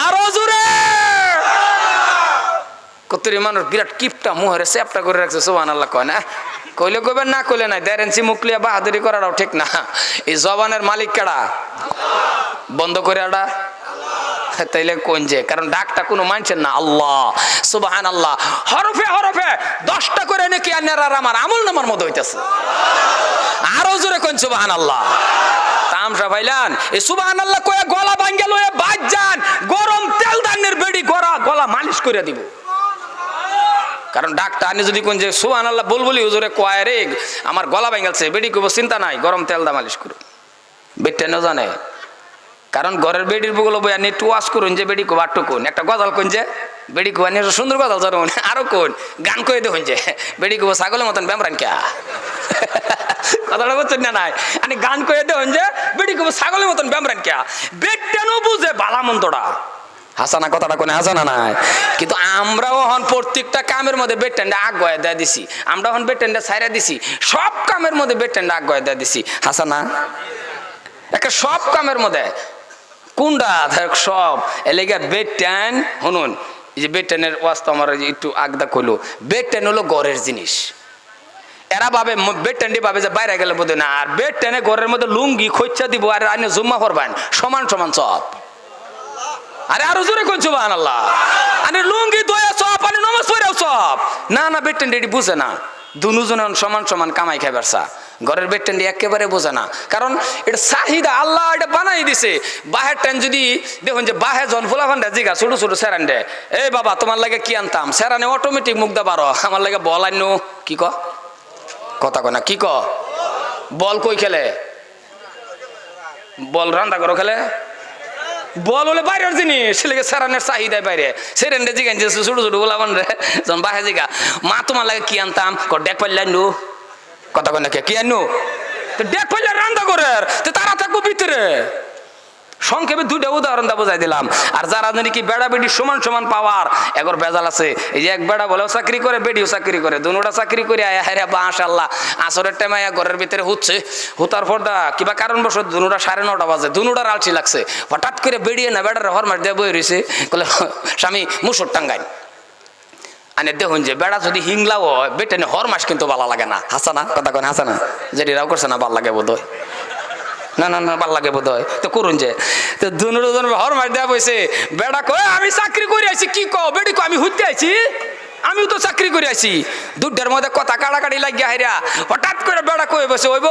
আরো জোরে। কতরি মানুষ বিরাট কিপটা মুহরে চেপটা করে রাখছে, সুবহানাল্লাহ কয় না, কইলে কইবেন না কইলে নাই। দেরেন্সি মুখলিয়া বাহাদুরি করাটাও ঠিক না। এই জবানের মালিক কেডা? বন্ধ করে আডা তাইলে কোন যে, কারণ ডাকটা কোনো মানছেন না। আল্লাহ সুবহানাল্লাহ, হরফে হরফে 10টা করে নাকি আনার আমার আমল নামার মতো হইতেছে। আরো জোরে কোন সুবহানাল্লাহ। তামসা ভাইলান, এই সুবহানাল্লাহ কয়ে গলা ভাঙ্গে লয়ে বাজ যান, গরম তেল দানের বেড়ি গলা মালিশ করে দিব। কারণ ডাকটা আনি যদি কোন যে সুবহানাল্লাহ বলবলি হুজুরে কয় রে আমার গলা ভাঙ্গালছে, বেড়ি কইব চিন্তা নাই, গরম তেল দা মালিশ করুন। বেটটা না জানে, কারণ ঘরের বেডির বগুলো বই আনি একটু ওয়াশ করুন যে বেডি কো আটটু কোন একটা গজাল কোন যে বেডি কো আনি সুন্দর গজাল জানুন। আরো কোন গান কয়ে দেখুন যে বেডি কো ছাগলের মতন ব্যামরান কে কথাটা বলছেন না নাই, আমি গান কয়ে দেখুন যে বেডি কো ছাগলের মতন ব্যামরান কে। বেটটানো বুঝে বালা মন্তটা হাসানা, কথাটা কোনে হাসানা নাই। কিন্তু আমরাও হন প্রত্যেকটা কামের মধ্যে বেট্যান্ডা আগ গয়া দেয়া দিছি, আমরা হন বেট্যান্ডা ছাইরা দিছি, সব কামের মধ্যে বেট্যান্ডা আগ গয়া দেয়া দিছি। হাসানা একটা সব কামের মধ্যে কুন্ডা সব এলাকা বেট্যান শুনুন। এই যে বেট্যানের ওয়াস্ত আমার একটু আগদা কইলো, বেট্যান হলো ঘরের জিনিস। এরা ভাবে বেট্যান্ডি ভাবে যে বাইরে গেলে বোধ না, আর বেট্যানে ঘরের মধ্যে লুঙ্গি খোঁচা দিব আর আইনে জুম্মা করবেন সমান সমান সব। আরে আরো জোরে কোন সুবহানাল্লাহ। আরে লুঙ্গি দয়া সব, আরে নামাজ পড়াও সব। না না, বেট্যান্ডি বুঝে না, দুজন সমান সমান কামাই খাইবার চা। ঘরের বেট্যান্ডি একেবারে বোঝে না, কারণ এটা চাহিদা আল্লাহ এটা বানাই দিছে। বাহের টাইম যদি দেখুন যে বাহে জন ফুলা ফান্ডা জিগা ছোট ছোট সেরান দে, এই বাবা তোমার লাগে কি আনতাম, সেরানে অটোমেটিক মুখ দা বারো, আমার লাগে বল আইনো কি কথা কয় না কি বল কই খেলে, বল রান্না করো খেলে, বল হলে বাইরের জিনিস, সেরানের চাহিদায় বাইরে সেরেন্ডে জিগান যে ছোট ছোট গোলা বান রে যখন বাহে জিগা মা তোমার লাগে কি আনতাম, ডেক পাইলাই নু কথা কয় না কি আনু, ডেক পাইলে রান্না করে তারা থাকবো ভিতরে। সংক্ষেপে 2টা উদাহরণ দা বোঝাই দিলাম। আর যারা জানি কি বেড়া বেডি সমান সমান পাওয়ার এগর বেজাল আছে, এই যে এক বেড়া বলেও চাকরি করে, বেডিও চাকরি করে, দুটা চাকরি করে আয়া হারে মাশাআল্লাহ আসরের টাইমে আয়া ঘরের ভিতরে হচ্ছে, হুতার পর্দা কিবা কারণবশত দুটা 9:30 বাজে, দুটার আলসি লাগছে, হঠাৎ করে বেরিয়ে না বেড়ার হরমাস দিয়ে বই রয়েছে, বলে স্বামী মুসুর টাঙ্গাই আনে দেখুন যে বেড়া যদি হিংলাও হয় বেটেনে হরমাস কিন্তু ভালো লাগে না। হাসানা কথা কন, হাসানা যেটি রাও করছে না ভাল লাগে বোধ হয়, না না না ভাল লাগে বোধ হয় তো করুন যে তো দুজন হরমাস দেওয়া বসে, বেড়া কয় আমি চাকরি করে আছি, কি কো বেডি কো আমি হুইতে আছি, আমিও তো চাকরি করে আছি। দুধের মধ্যে কথা কাড়াকাড়ি লাগিয়া হাইরা হঠাৎ করে বেড়া কয়ে বসে, ওইব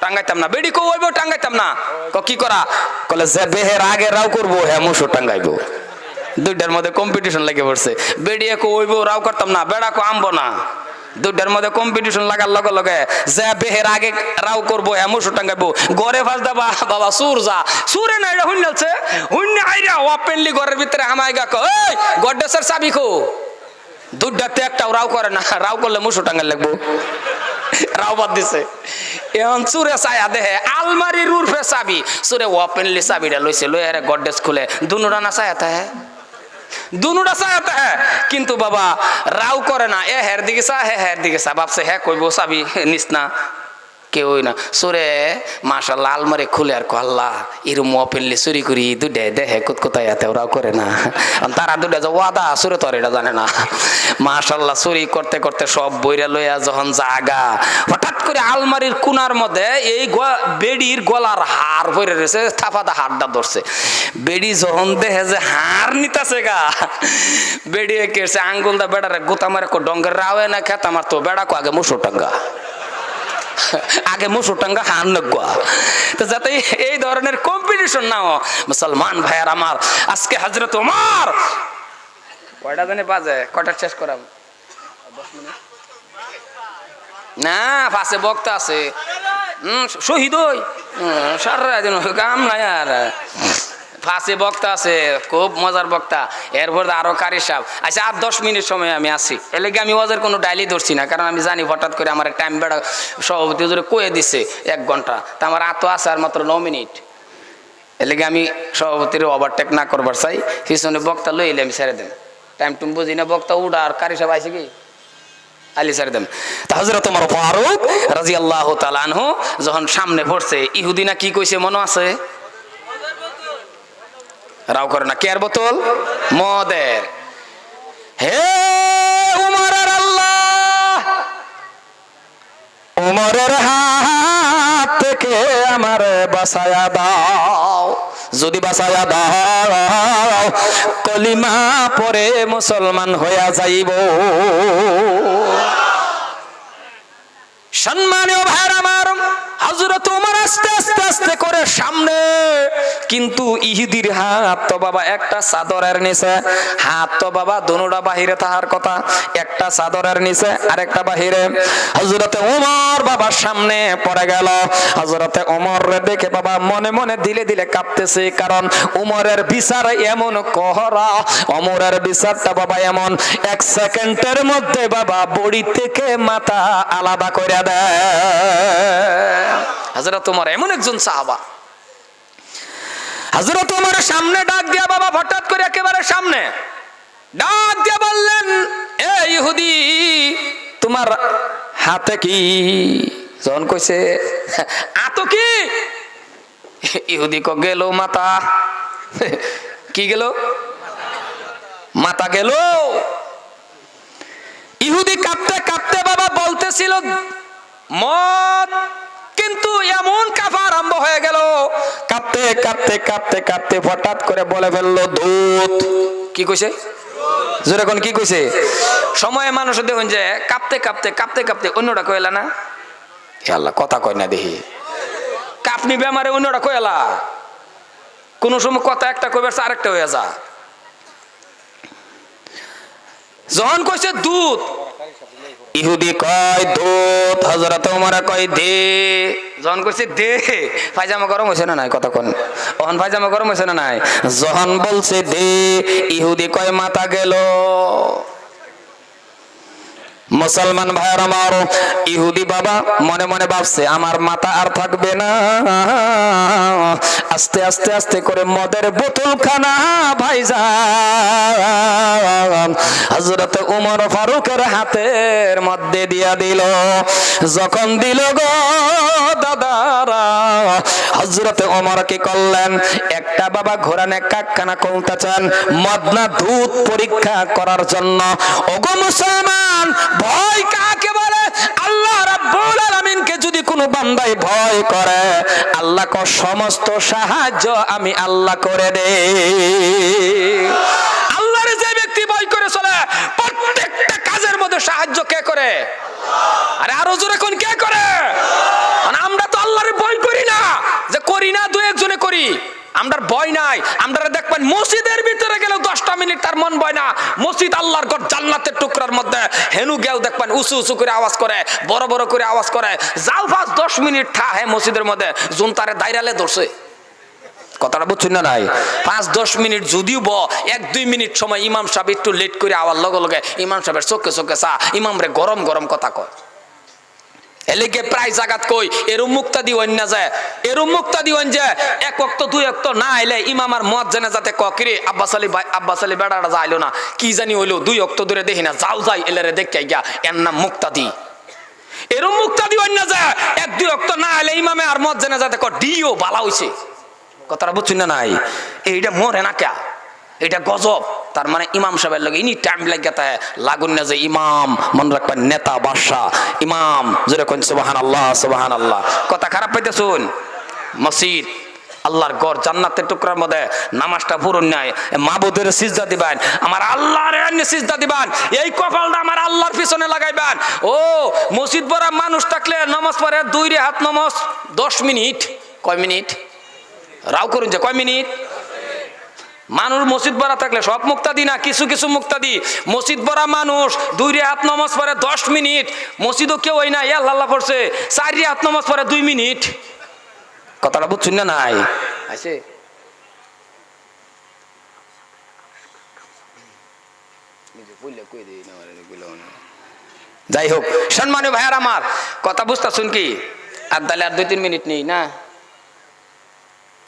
টাঙ্গাইতাম না, বেডি কো ওইব টাঙ্গাইতাম না, কি করা কলে যে বেহের আগে রাও করবো হ্যাঁ মুসো টাঙ্গাইবো। দুইটার মধ্যে কম্পিটিশন লেগে পড়ছে, বেডিয়ে কো ওইব রাও করতাম না, বেড়া কো আমবো না, দুইটার মধ্যে কম্পিটিশন লাগার লগে লগে যে বেহের আগে রাও করবো হ্যাঁ মুসো টাঙ্গাইবো। ঘরে ফাঁস দাবা বাবা সুর যা সুরে না এটা হুন্নালছে হুন্না আইরা ওপেনলি ঘরের ভিতরে হামাই গা কই গড্ডেসের চাবি খো, দুধটাতে একটাও রাও করে না, রাও করলে মুসো টাঙ্গাই লাগবো, রাও বাদ দিছে। এখন চুরে চায়া দেহে আলমারির উর্ফে চাবি, চুরে ওপেনলি চাবিটা লইছে, লই আরে গড্ডেস খুলে দুনুরা না চায়া থাকে দুনুটা চাইতে হ্যাঁ, কিন্তু বাবা রাও করে না, এ হের দিকে চা, হের দিকে চা, ভাবছে হ্যাঁ কইব চাবি নিস না, কেউই না। সুরে মাশাআল্লাহ আলমারি খুলে আর আল্লাহ এরম পেনলে চুরি করি দুডে দেহে কোথায় এতে, ওরাও করে না। তারা দুডে যে ওয়াদা সুরে তো এটা জানে না। মাশাআল্লাহ চুরি করতে করতে সব বইরা লইয়া যখন জাগা, হঠাৎ করে আলমারির কোনার মধ্যে এই বেডির গলার হার ভরে রয়েছে, থাপাদা হারটা ধরছে। বেডি যখন দেখে যে হার নিতেছে গা, বেডি কেছে আঙ্গুল দা বেড়ারে গোতা মারে ডঙ্গের রাওয়ে না খেত আমার তো বেড়া কো আগে মুসো টাঙ্গা, আগে মুসুর টাঙ্গা হান নগুয়া। তো যাতে এই ধরনের কম্পিটিশন না হয় মুসলমান ভাইয়ার আমার, আজকে হযরত ওমর কয়টা জানে বাজে, কয়টা শেষ করাম? 10 মিনিট না, পাশে বক্তা আছে, শহীদ হই সারা দিন কাম নাই আর, ফাঁসে বক্তা আছে, খুব মজার বক্তা। এরপর আরো কারি সাহেব। আচ্ছা আর 10 মিনিট সময় আমি আসি, এর লেগে আমি ওয়াজের কোনো ডাইলি ধরছি না, কারণ আমি জানি হঠাৎ করে আমার টাইম বেড়া সভাপতি হুজুরে কয়ে দিছে 1 ঘন্টা, তা আমার আতো আছে আর মাত্র 9 মিনিট। এর লেগে আমি সভাপতির ওভারটেক না করবার চাই, পিছনে বক্তা লই এলে আমি ছেড়ে দেন, টাইম টুম বুঝি না, বক্তা উড়া আর কারি সাহেব আইসে কি আলী ছেড়ে দেন। তা হযরত ওমর ফারুক রাদিয়াল্লাহু তাআলা আনহু যখন সামনে পড়ছে, ইহুদিনা কি কইছে মনে আছে? রাও করে না, কেয়ার বোতল মদের। হে উমরের আল্লাহ, উমরের হাত থেকে আমার বাঁচায়া দাও, যদি বাঁচায়া দাও কলিমা পরে মুসলমান হইয়া যাইব। সম্মানীয় ভাইরা আমার, হযরত ওমর আস্তে আস্তে আস্তে করে সামনে, কিন্তু ইহুদির হাত তো বাবা একটা চাদরের নিচে, হাত তো বাবা দুনোটা বাহিরে থাকার কথা, একটা চাদরের নিচে আরেকটা বাহিরে। হযরতে ওমর বাবা সামনে পড়ে গেল। হযরতে ওমর দেখে বাবা মনে মনে দিলে দিলে কাঁপতেছে, কারণ ওমরের বিচার এমন কহরা, ওমরের বিচারটা বাবা এমন 1 সেকেন্ডের মধ্যে বাবা বড়ি থেকে মাথা আলাদা করে দেয়। হযরত ওমর এমন একজন সাহাবা। হযরত ওমরের সামনে ডাক দিয়া বাবা হঠাৎ করে একেবারে সামনে ডাক দিয়া বললেন, এ ইহুদি তোমার হাতে কি? যখন কইছে আতো কি, ইহুদি ক গেল মাথা। কি গেল? মাথা গেল। ইহুদি কাঁপতে কাঁপতে বাবা বলতেছিল মত, কিন্তু এমন কাঁপা আরম্ভ হয়ে গেল, কাঁপতে কাঁপতে কাঁপতে কাঁপতে হঠাৎ করে বলে ফেললো দুধ। কি কইছে? জোরে কোন কি কইছে? সময়ে মানুষ দেখুন যে কাঁপতে কাঁপতে কাঁপতে কাঁপতে অন্যটা কইলা না, আল্লাহ কথা কয় না দেখি, কাঁপনি বেমারে অন্যটা কইলা, কোন সময় কথা একটা কইবার আরেকটা হয়ে যা। যখন কইছে দুধ, ইহুদি কয় দুধ, হযরত ওমর কয় দে। যখন কইছে দে, পায়জামা গরম হইছে না নাই? কথা কোন ওহন পায়জামা গরম হইছে না নাই? যখন বলছে দে, ইহুদি কয় মাথা গেল। মুসলমান ভাইয়ের আমার, ইহুদি বাবা মনে মনে ভাবছে আমার মাথা আর থাকবে না। আস্তে আস্তে আস্তে করে মদের বোতল খানা ভাইজান হযরত ওমর ফারুকের হাতের মধ্যে দিয়া দিল। যখন দিল গো দাদারা, হযরত ওমর কি করলেন, একটা বাবা ঘোরানে কাকখানা খুলতেছেন মদ না দুধ পরীক্ষা করার জন্য। ওগো মুসলমান, ভয় কাকে বলে? আল্লাহ রাব্বুল আলামিনকে যদি কোনো বান্দাই ভয় করে, আল্লাহ কো সমস্ত সাহায্য আমি আল্লাহ করে দেই। আল্লাহর যে ব্যক্তি ভয় করে চলে, প্রত্যেকটা কাজের মধ্যে সাহায্য কে করে? আরে আরো জোরে কোন কে করে? আমরা তো আল্লাহরে ভয় করি না, যে করি না দুই একজনে করি, আমরা ভয় নাই। আমরা দেখবেন মসজিদের ভিতরে গেলে 10টা মিনিট তার মন ভয় না। মসজিদ আল্লাহর ঘর, জান্নাতের টুকরার মধ্যে হেনু গেল দেখবেন উঁচু উঁচু করে আওয়াজ করে, বড় বড় করে আওয়াজ করে। যাও 5-10 মিনিট থা হে মসজিদের মধ্যে, জুনতারে দাইরালে ধরছে। কথাটা বুঝছেন না নাই? 5-10 মিনিট যদিও 1-2 মিনিট সময় ইমাম সাহেব একটু লেট করে আওয়ার লগে লগে ইমাম সাহেবের চোখে চোখে চা, ইমাম রে গরম গরম কথা কয়। এলিকে প্রায় জাগাত কই এরম মুক্তাদি হইন না যায়, এরম মুক্তাদি হইন যে এক ওয়াক্ত দুই ওয়াক্ত না আইলে ইমাম আর মুয়াজ্জিন যাতে ককিরে আব্বাস আলী ভাই, আব্বাস আলী বেড়াটা যাইলো না কি জানি হইলো, দুই ওয়াক্ত ধরে দেখি না যাও যাই এলারে দেখে গিয়া এর নাম মুক্তাদি। এরম মুক্তাদি হইন না যায় এক দুই ওয়াক্ত না আইলে ইমামে আর মুয়াজ্জিন যাতে ক ডিও বালা হইছে, কথাটা বুঝছেন না? নাই এইটা মরে না কে, এটা গজব। তার মানে ইমাম সাহেবের লগে ইনি টাইম লাগিয়া লাগুন না যে ইমাম মনে রাখবেন নেতা বাদশা ইমাম, যেরকম সুবহানাল্লাহ সুবহানাল্লাহ। কথা খারাপ পাইতে শুন, মসজিদ আল্লাহর ঘর জান্নাতের টুকরার মধ্যে নামাজটা পূরণ নাই, মাবুদের সিজদা দিবেন, আমার আল্লাহর এমনি সিজদা দিবেন, এই কপালটা আমার আল্লাহর পিছনে লাগাইবেন। ও মসজিদ ভরা মানুষ থাকলে নামাজ পড়ে 2 রাকাত নামাজ 10 মিনিট, কয় মিনিট রাও করুন যে কয় মিনিট? মানুষ মসজিদ ভরা থাকলে সব মুক্তাদি না, কিছু কিছু মুক্তাদি। মসজিদ ভরা মানুষ 2 রাকাত নামাজ পড়ে 10 মিনিট, মসজিদও কেউ হয় না আল্লাহ পড়ছে 4 রাকাত নামাজ পড়ে 2 মিনিট। কথাটা বুঝছেন না? নাই আছে যাই হোক সম্মানীয় ভাইয়ার আমার কথা বুঝতেছুন কি? আর তাহলে আর 2-3 মিনিট নেই না,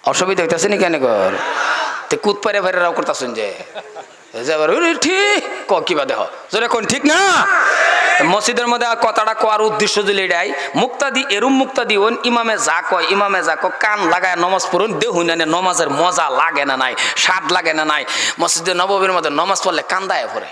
অসুবিধা হইতেছে নি কেন কর কুত পারে ভাইরা রাও করতেছুন যে ঠিক কিবা দেহ জোরে কোন ঠিক না? মসজিদের মধ্যে কথাটা কোয়ার উদ্দেশ্য দিলে এটাই মুক্তাদি, এরম মুক্তাদি ওন ইমামে যা কয় কান লাগায় নমাজ পড়ুন দেহুন না, নমাজের মজা লাগে না নাই, স্বাদ লাগে না নাই। মসজিদে নববীর মধ্যে নমাজ পড়লে কান্দায় পড়ে,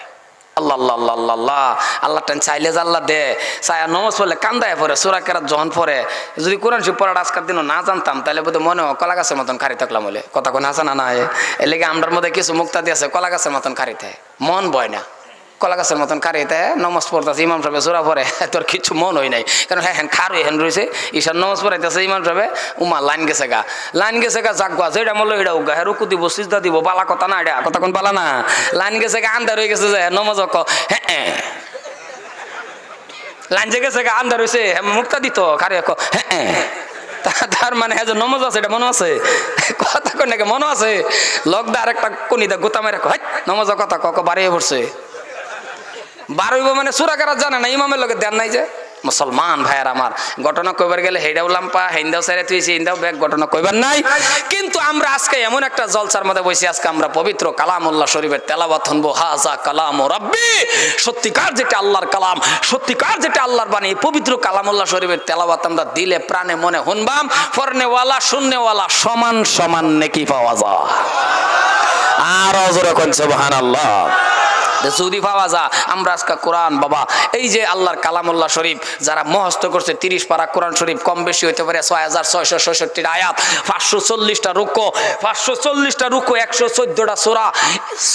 আল্লাহ আল্লাহ আল্লাহ আল্লাহ আল্লাহ টান চাইলে যে আল্লাহ দে চায়, নমাজ পড়লে কান্দায় পড়ে, সূরা কেরাত যখন পড়ে। যদি কোরআন শরীফ পড়াটা আজকের দিনও না জানতাম তাহলে বোধহয় মনে হয় কলা গাছের মতন খারি থাকলাম বলে, কথা কোন হাসা না নাই। এর লেগে আমরার মধ্যে কিছু মুক্তাদি আছে কলা গাছের মতন খারিতে মন বয় না, কলা গাছের মতন খারিতে নমাজ পড়তেছে ইমাম সাহেব সূরা পড়ে তোর কিছু মন হয় নাই, কারণ হ্যাঁ খার হ্যান রয়েছে ঈশান নমাজ পড়াইতেছে ইমাম সাহেব উমা লাইন গেছে গা জাগুয়া যেটা মূল্য এটা উগা হ্যাঁ রুকু দিব সিজদা দিব, বালা কথা না এটা, কথা কোন বালা না। লাইন গেছে গা আন্ধার হয়ে গেছে যে নমাজ হ্যাঁ লাইন যে গেছে গা আন্ধার হয়েছে মুক্তা দিত খারে হ্যাঁ, তার মানে হ্যাঁ যে নমাজ আছে এটা মনে আছে, কথা কোন নাকি মনে আছে। লগদা আর একটা কোনিদা গোতা মেরে নমাজ কথা বাড়িয়ে পড়ছে, বারইব মানে সূরা কেরাত জানে না, ইমামের লগে দেন নাই যে। মুসলমান ভাইয়ার আমার ঘটনা কইবার গেলে হেইডাও লাম্পা হেন্দাও সাইরে তুইছি হিন্দাও ব্যাগ ঘটনা কইবার নাই। কিন্তু আমরা আজকে এমন একটা জলসার মধ্যে বসে আজকে আমরা পবিত্র কালামুল্লাহ শরীফের তেলাওয়াত শুনবো। হাজা কালাম রাব্বি, সত্যিকার যেটা আল্লাহর কালাম, সত্যিকার যেটা আল্লাহর বাণী, পবিত্র কালামুল্লাহ শরীফের তেলাওয়াত আমরা দিলে প্রাণে মনে শুনবাম, পড়নেওয়ালা শুননেওয়ালা সমান সমান নেকি পাওয়া যায়। আর জোরে কোন সুবহানাল্লাহ। যদি পাওয়া যা আমরা আজকে কোরআন বাবা এই যে আল্লাহর কালামুল্লাহ শরীফ যারা মুখস্থ করছে 30 পারা কোরআন শরীফ কম বেশি হইতে পারে 6666 আয়াত, 540টা রুকু, 540টা রুকু, 114টা সূরা,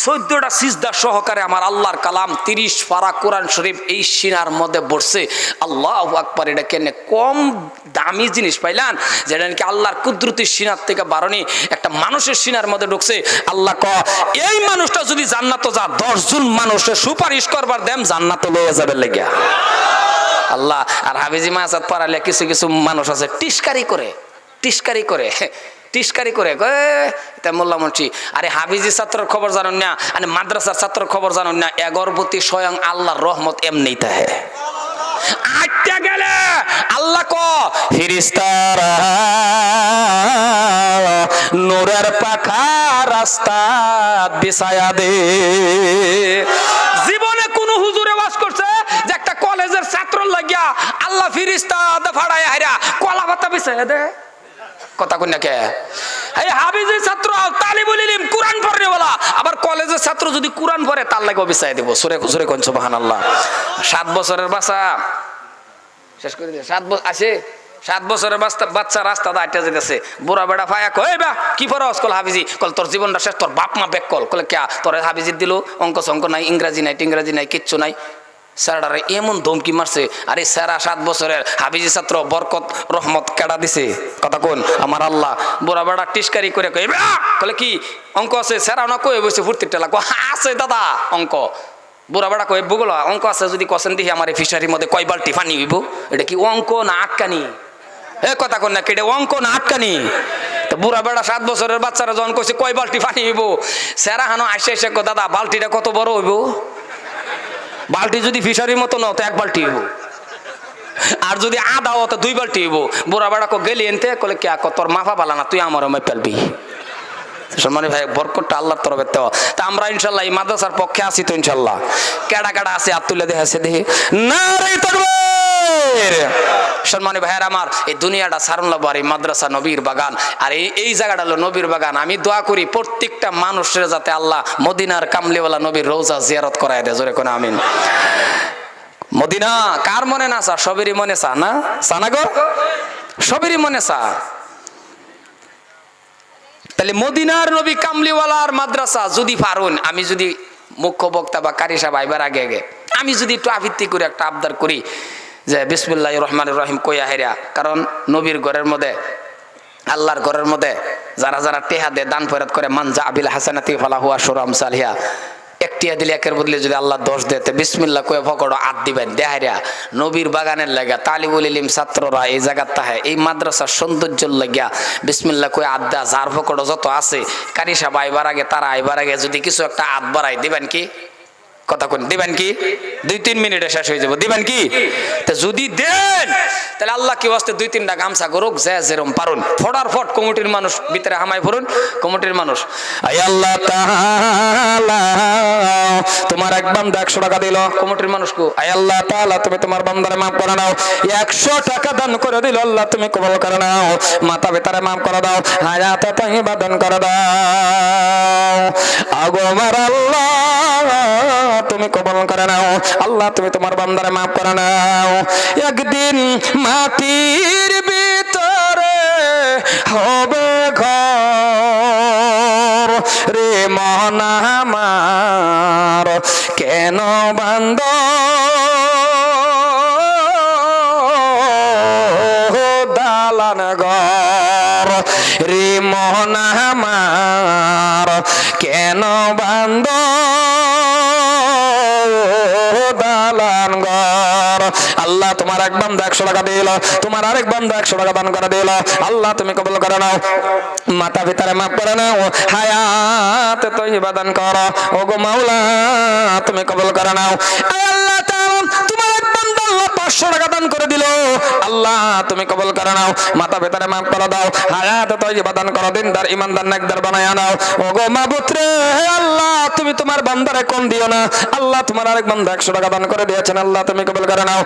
14টা সিজদা সহকারে আমার আল্লাহর কালাম 30 পারা কোরআন শরীফ এই সিনার মধ্যে বসছে। আল্লাহু আকবার, এটা কেন কম দামি জিনিস পাইলান যেটা নাকি আল্লাহর কুদরতি সিনার থেকে বারণী একটা মানুষের সিনার মধ্যে ঢুকছে। আল্লাহ এই মানুষটা যদি জান্নাতে যা 10 জন মানুষের সুপারিশ করবার দেম জান্নাতে লয়ে যাবে লেগিয়া আল্লাহ। আর হাফিজি মাসাদ পড়ালে কিছু কিছু মানুষ আছে টিস্কারি করে এটা মোল্লা মুন্সি, আরে হাফিজি ছাত্রের খবর জানুন না, আরে মাদ্রাসার ছাত্রের খবর জানুন না, এগরবতী স্বয়ং আল্লাহর রহমত এমনি তাহে আটটা গেলে আল্লাহ ফিরিস্তারা নূরের পাখা রাস্তা বিছায়া দে। জীবনে কোন হুজুরে ওয়াজ করছে যে একটা কলেজের ছাত্র লাগিয়া আল্লাহ ফিরিস্তা ফাড়ায় হাইরা কলা পাতা বিছায়া দে? কথা কোন নাকি এই হাফিজের ছাত্র তালিবুল ইলম কুরআন পড়নেওয়ালা, আবার কলেজের ছাত্র যদি কুরআন পড়ে তার লাগে বিছায়া দেব। সূরা কোন সুবহানাল্লাহ। 7 বছরের বাচ্চা শেষ করে দিলে 7 বছরের বাচ্চা রাস্তা দাঁড়িয়ে যেতেছে, বুড়া বেড়া ফায়া কই বা কি ফরজ কল হাফিজি কল তোর জীবনটা শেষ, তোর বাপ মা বেক কল কলে কে তোর হাফিজি দিল, অঙ্ক শঙ্ক নাই, ইংরাজি নাই কিচ্ছু নাই। স্যারারে এমন ধমকি মারছে, আরে স্যারা 7 বছরের হাফিজি ছাত্র বরকত রহমত কেডা দিছে? কথা কোন আমার আল্লাহ। বুড়া বেড়া টিস্কারি করে কই কলে কি অঙ্ক আছে? স্যারা না কই বসে ফুর্তিটা লাগো আছে দাদা অঙ্ক। বুড়া বেড়া কই ভূগোল অঙ্ক আছে যদি কসেন দেখি আমার এই ফিশারির মধ্যে কয় বালতি পানি হইব? এটা কি অঙ্ক না আটকানি? এ কথা কোন না কেটে অঙ্ক না আটকানি? তো বুড়া বেড়া 7 বছরের বাচ্চারা যখন কইছে কয় বালতি পানি হইব, স্যারা হানো আইসে দাদা বালতিটা কত বড় হইব? বালতি যদি ফিশারির মতো নাও তো 1 বালতি হইব। আর যদি আদাও তো 2 বালতি হইব। বুড়া বেড়া কো গেলি এনতে কলে কে তোর মাফা পালা না, তুই আমারও মাই ফেলবি। সম্মানিত ভাই, বরকতটা আল্লাহর তরফে তো। তা আমরা ইনশাল্লাহ এই মাদ্রাসার পক্ষে আছি তো ইনশাল্লাহ। কেডা কেডা আছে হাত তুলে দেখাছে দেখি। নারে তাকবীর। সম্মানিত ভাইয়ার আমার, এই দুনিয়াটা সারুন লাগবো আর এই মাদ্রাসা নবীর বাগান। আর এই জায়গাটা হলো নবীর বাগান। আমি দোয়া করি প্রত্যেকটা মানুষের যাতে আল্লাহ মদিনার কামলিওয়ালা নবীর রওজা জিয়ারত করায় দেয়। জোরে কোন আমিন। মদিনা কার মনে না চা? সবেরই মনে চা না? চা না গো? সবেরই মনে চা। তাহলে মদিনার নবী কামলিওয়ালার মাদ্রাসা যদি পারুন, আমি যদি মুখ্য বক্তা বা কারি সাহেব আইবার আগে আগে আমি যদি একটু আবৃত্তি করে একটা আবদার করি যে বিসমিল্লাহির রহমানির রহিম কইয়া হেরা। কারণ নবীর ঘরের মধ্যে, আল্লাহর ঘরের মধ্যে যারা যারা টেহা দে দান ফেরত করে, মানজা আবিল হাসানাতি ফালাহু আশরু আমসালিহা, একটিয়া দিলে একের বদলে যদি আল্লাহ 10 দেয়, বিসমিল্লাহ কয়ে ফকড়ো আদ দিবেন দেহারিয়া। নবীর বাগানের লাগা তালিবুল ইলম ছাত্ররা এই জায়গার তাহে এই মাদ্রাসার সৌন্দর্যের লাগিয়া বিসমিল্লাহ কয়ে আদ দেয়া। যার ফকড়ো যত আছে কারি সাহেব আইবার আগে, তারা আইবার আগে যদি কিছু একটা আদ বাড়াই দিবেন কি? কথা কোন দিবেন কি? 2-3 মিনিটে শেষ হয়ে যাবো। দিবেন কি? তা যদি দেন তাহলে আল্লাহ কি ওয়াস্তে 2-3টা গামছা করুক, যে যেরম পারুন ফটাফট কমিটির মানুষ ভিতরে হামাই পড়ুন। কমিটির মানুষ, আয় আল্লাহ তাআলা তোমার এক বান্দা 100 টাকা দিল। কমিটির মানুষ কো, আয় আল্লাহ তাআলা তুমি তোমার বান্দারে মাফ করে নাও। 100 টাকা দান করে দিল, আল্লাহ তুমি কবুল করে নাও। মাথা ভিতরে মাফ করে দাও, হায়াতে তাইয়্যিবা দান করে দাও। আগো আমার আল্লাহ তুমি কবুল করে নাও। আল্লাহ তুমি তোমার বান্দারে মাফ করে নাও। একদিন মাটির ভিতরে হবে ঘর রে মন আমার, কেন বান্দ দালান ঘর রে মন আমার, কেন বান্দ দালান ঘর। আল্লাহ তোমার এক বান্দা 100 টাকা দিল, তোমার আরেক বান্দা 100 টাকা দান করে দিল। আল্লাহ তুমি কবুল করে নাও, মাথা ভিতরে মাফ করে নাও, হায়াতে তাইয়্যিবা দান করো। ওগো মাওলা তুমি কবুল করে নাও। আল্লাহ তাআলা তোমার এক বান্দা আল্লাহ 500 টাকা দান করে দিল, আল্লাহ তুমি কবুল করে নাও, মাথা ভিতরে মাফ করে দাও, হায়াতে তাইয়্যিবা দান করো, দিনদার ইমানদার নেকদার বানায়া নাও। ওগো মাবুদ রে আল্লাহ তুমি তোমার বান্দারে কম দিও না। আল্লাহ তোমার আরেক বান্দা 100 টাকা দান করে দিয়েছেন, আল্লাহ তুমি কবুল করে নাও।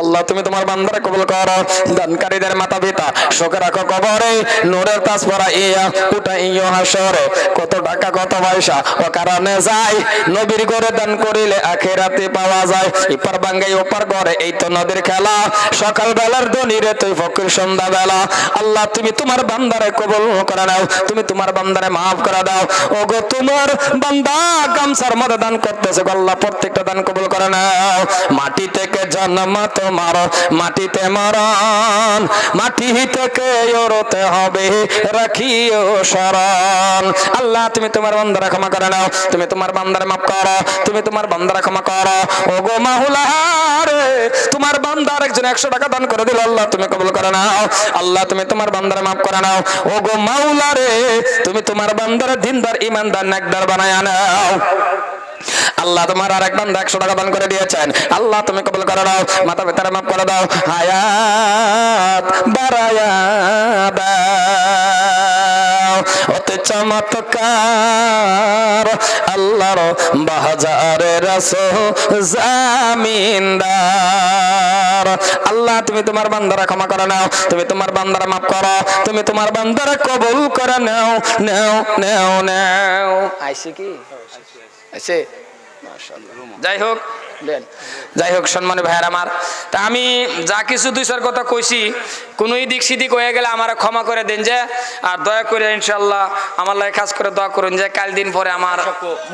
আল্লাহ তুমি তোমার বান্দারে কবুল করো। দানকারীদের মাথা পিতা শোকে রাখো কবরে, নূরের তাজ পরা ইয়া উঠাইও হাসরে। কত টাকা কত পয়সা ও কারণে যায়, নবীর ঘরে দান করিলে আখিরাতে পাওয়া যায়। ইপার বাঙ্গাই ওপার ঘরে এই তো নদীর খেলা, সকাল বেলার ধনী রে তুই ফকির সন্ধ্যা বেলা। আল্লাহ তুমি তোমার বান্দারে কবুল করে নাও, তুমি তোমার বান্দারে মাফ করে দাও। ওগো তোমার বান্দা গামছার মধ্যে দান করতেছে, আল্লাহ প্রত্যেকটা দান কবুল করে নাও। মাটি থেকে জন্ম তোমার, মাটিতে মরণ, মাটি থেকে ওরতে হবে রাখিও শরণ। আল্লাহ তুমি তোমার বান্দারে ক্ষমা করে নাও, তুমি তোমার বান্দারে মাফ করো, তুমি তোমার বান্দারে ক্ষমা করো। ওগো মাওলা রে তোমার বান্দার একজন 100 টাকা দান করে দিল, আল্লাহ তুমি কবুল করে নাও। আল্লাহ তুমি তোমার বান্দারে মাফ করে নাও। ওগো মাওলা রে তুমি তোমার বান্দারে দিনদার ইমানদার নেকদার বানায়া নাও। আল্লাহ তোমার আরেক বান্দা 100 টাকা দান করে দিয়েছেন, আল্লাহ তুমি কবুল করে নাও, মাথা ভিতরে মাফ করে দাও, হায়াত বাড়ায়া দাও। অতি চমৎকার আল্লাহর বাজারে রাসূল জামিনদার। আল্লাহ তুমি তোমার বান্দারা ক্ষমা করে নাও, তুমি তোমার বান্দারা মাফ করো, তুমি তোমার বান্দারা কবুল করে নাও। নাও নাও নাও। আইছে কি আইছে? যাই হোক দেন, যাই হোক সম্মানিত ভাইয়ের আমার, তা আমি যা কিছু 2-4 কথা কইছি কোনো দিক সিদিক হয়ে গেলে আমার ক্ষমা করে দেন যে। আর দয়া করে ইনশাল্লাহ আমার লাগে খাস করে দোয়া করুন যে কাল দিন পরে আমার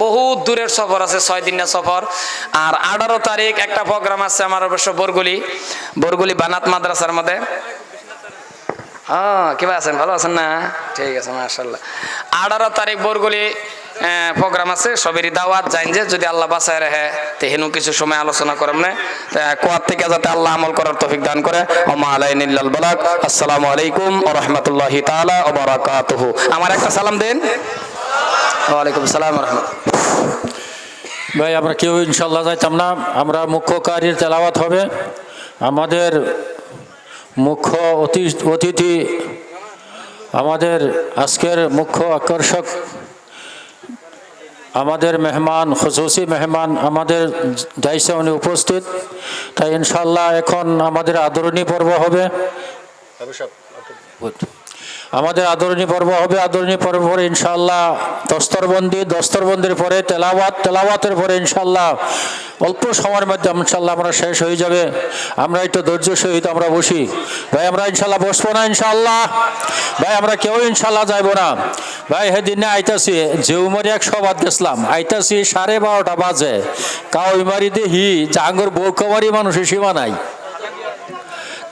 বহুত দূরের সফর আছে, 6 দিনের সফর। আর 18 তারিখ একটা প্রোগ্রাম আছে আমার অবশ্য বরগুলি বানাত মাদ্রাসার মধ্যে। হ্যাঁ কিবা আছেন? ভালো আছেন না? ঠিক আছে মাশাআল্লাহ। 18 তারিখ বরগুলি প্রোগ্রাম আছে, সবেরই দাওয়াত যাইন যে যদি আল্লাহ বাঁচায় রাখে তো হেনু কিছু সময় আলোচনা করব না। কোয়ার থেকে যাতে আল্লাহ আমল করার তৌফিক দান করে। ওমা আলাইনা ইল্লাল বালাগ। আসসালামু আলাইকুম ওয়া রাহমাতুল্লাহি তাআলা ওয়া বারাকাতুহু। আমার একটা সালাম দেন। ওয়া আলাইকুম আসসালাম ওয়া রাহমাতুল্লাহ। ভাই আমরা কেউ ইনশাআল্লাহ যাইতাম না, আমরা মুখ্য কারির তেলাওয়াত হবে, আমাদের মুখ্য অতিথি, আমাদের আজকের মুখ্য আকর্ষক, আমাদের মেহমান, খুসুসি মেহমান আমাদের জায়সা উনি উপস্থিত। তাই ইনশাল্লাহ এখন আমাদের আদরণী পর্ব হবে। আমাদের আদরণী পর্ব হবে। আদরণী পর্ব পরে ইনশাআল্লাহ দস্তরবন্দির পরে তেলাওয়াতের পরে ইনশাআল্লাহ অল্প সময়ের মধ্যে ইনশাআল্লাহ আমরা শেষ হয়ে যাবে। আমরা একটু ধৈর্য সহিত আমরা বসি। ভাই আমরা ইনশাআল্লাহ বসবো না ইনশাআল্লাহ? ভাই আমরা কেউ ইনশাআল্লাহ যাইবো না। ভাই সেদিনে আইতাছি জেউমারি এক সবাদ গেছিলাম, আইতাছি 12:30 বাজে। কাউইমারি দেখি জাঙ্গর বৌকামারি মানুষের সীমা নাই।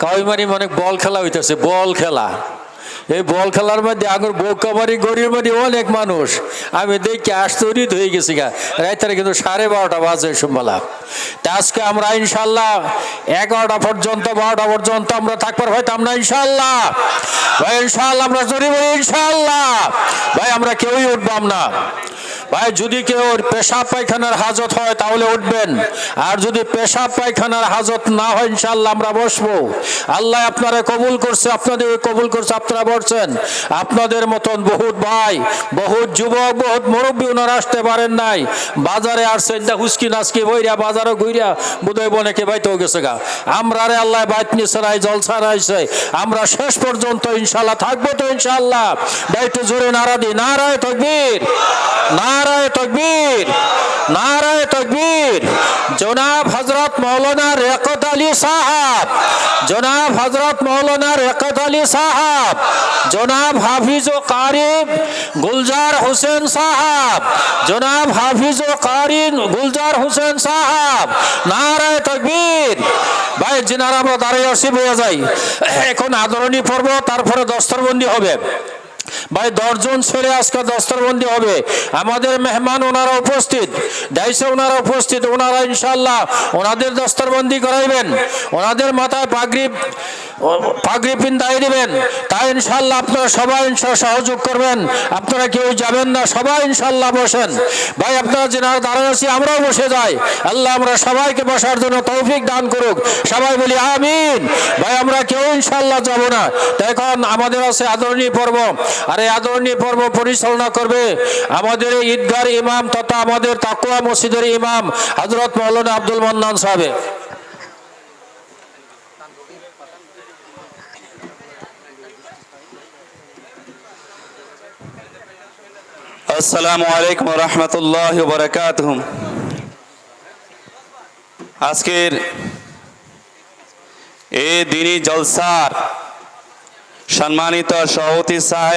কাউইমারি মানে বল খেলা হইতেছে, বল খেলা। এই বল খেলার মধ্যে আগুর বৌকামারি গড়ির মধ্যে অনেক মানুষ। আমি দেখি আশ্চর্যিত হয়ে গেছি গা। রাইতারে কিন্তু 12:30 বাজে সম্ভালা। তা আজকে আমরা ইনশাল্লাহ 11টা পর্যন্ত 12টা পর্যন্ত আমরা থাকবার হইতাম না ইনশাল্লাহ। ভাই ইনশাল্লাহ আমরা জোরে বলি ইনশাল্লাহ। ভাই আমরা কেউই উঠবাম না। ভাই যদি কেউ পেশাব পায়খানার হাজত হয় তাহলে উঠবেন, আর যদি পেশাব পায়খানার হাজত না হয় ইনশাআল্লাহ আমরা বসবো। আল্লাহ আপনারা কবুল করছে, আপনাদের কবুল করছে, আপনারা বসছেন। আপনাদের মতন বহুত ভাই, বহুত যুবক, বহুত মুরব্বী ওনারা আসতে পারেন নাই। বাজারে আসছেন দা হুসকি নাচকি বইরা বাজারও ঘুরিয়া বোধহয় বনেকে বাইতেও গেছে গা। আমরা রে আল্লাহ বাইত নিছারাই জলসা রাইছে। আমরা শেষ পর্যন্ত ইনশাআল্লাহ থাকবো তো ইনশাআল্লাহ। একটু জোরে নারা দি, নারায়ে তাকবীর, নারায়ে তাকবীর, নারায়ে তাকবীর। জনাব হযরত মাওলানা রেকত আলী সাহেব, জনাব হযরত মাওলানা রেকত আলী সাহেব, জনাব হাফিজ ও কারি গুলজার হোসেন সাহেব, জনাব হাফিজ ও কারি গুলজার হোসেন সাহেব, নারায়ে তাকবীর। ভাই যিনারা আমরা দাঁড়িয়ে আসি বইয়া যাই। এখন আদরণী পর্ব, তারপরে দস্তরবন্দি হবে। ভাই 10 জন ছেলে আজকে দস্তরবন্দি হবে। আমাদের মেহমান ওনারা উপস্থিত, দাইসে ওনারা উপস্থিত। ওনারা ইনশাআল্লাহ ওনাদের দস্তরবন্দি করাইবেন, ওনাদের মাথায় পাগড়ি পিন্দাই দিবেন। তাই ইনশাআল্লাহ আপনারা সবাই সহযোগ করবেন। আপনারা কেউ যাবেন না, সবাই ইনশাআল্লাহ বসেন। ভাই আপনারা যেনারা দাঁড়ায় আছি আমরাও বসে যাই। আল্লাহ আমরা সবাইকে বসার জন্য তৌফিক দান করুক। সবাই বলি আমিন। ভাই আমরা কেউ ইনশাআল্লাহ যাব না। এখন আমাদের আছে আদরণী পর্ব, আর এই আদরণী পর্ব পরিচালনা করবে আমাদের ঈদগার ইমাম তথা আমাদের তাকওয়া মসজিদের ইমাম হযরত মাওলানা আব্দুল মান্নান সাহেব। আসসালামু আলাইকুম ওয়া রাহমাতুল্লাহি ওয়া বারাকাতুহু। আজকের এই দিনী জলসার সম্মানিত সভাপতি সাহেব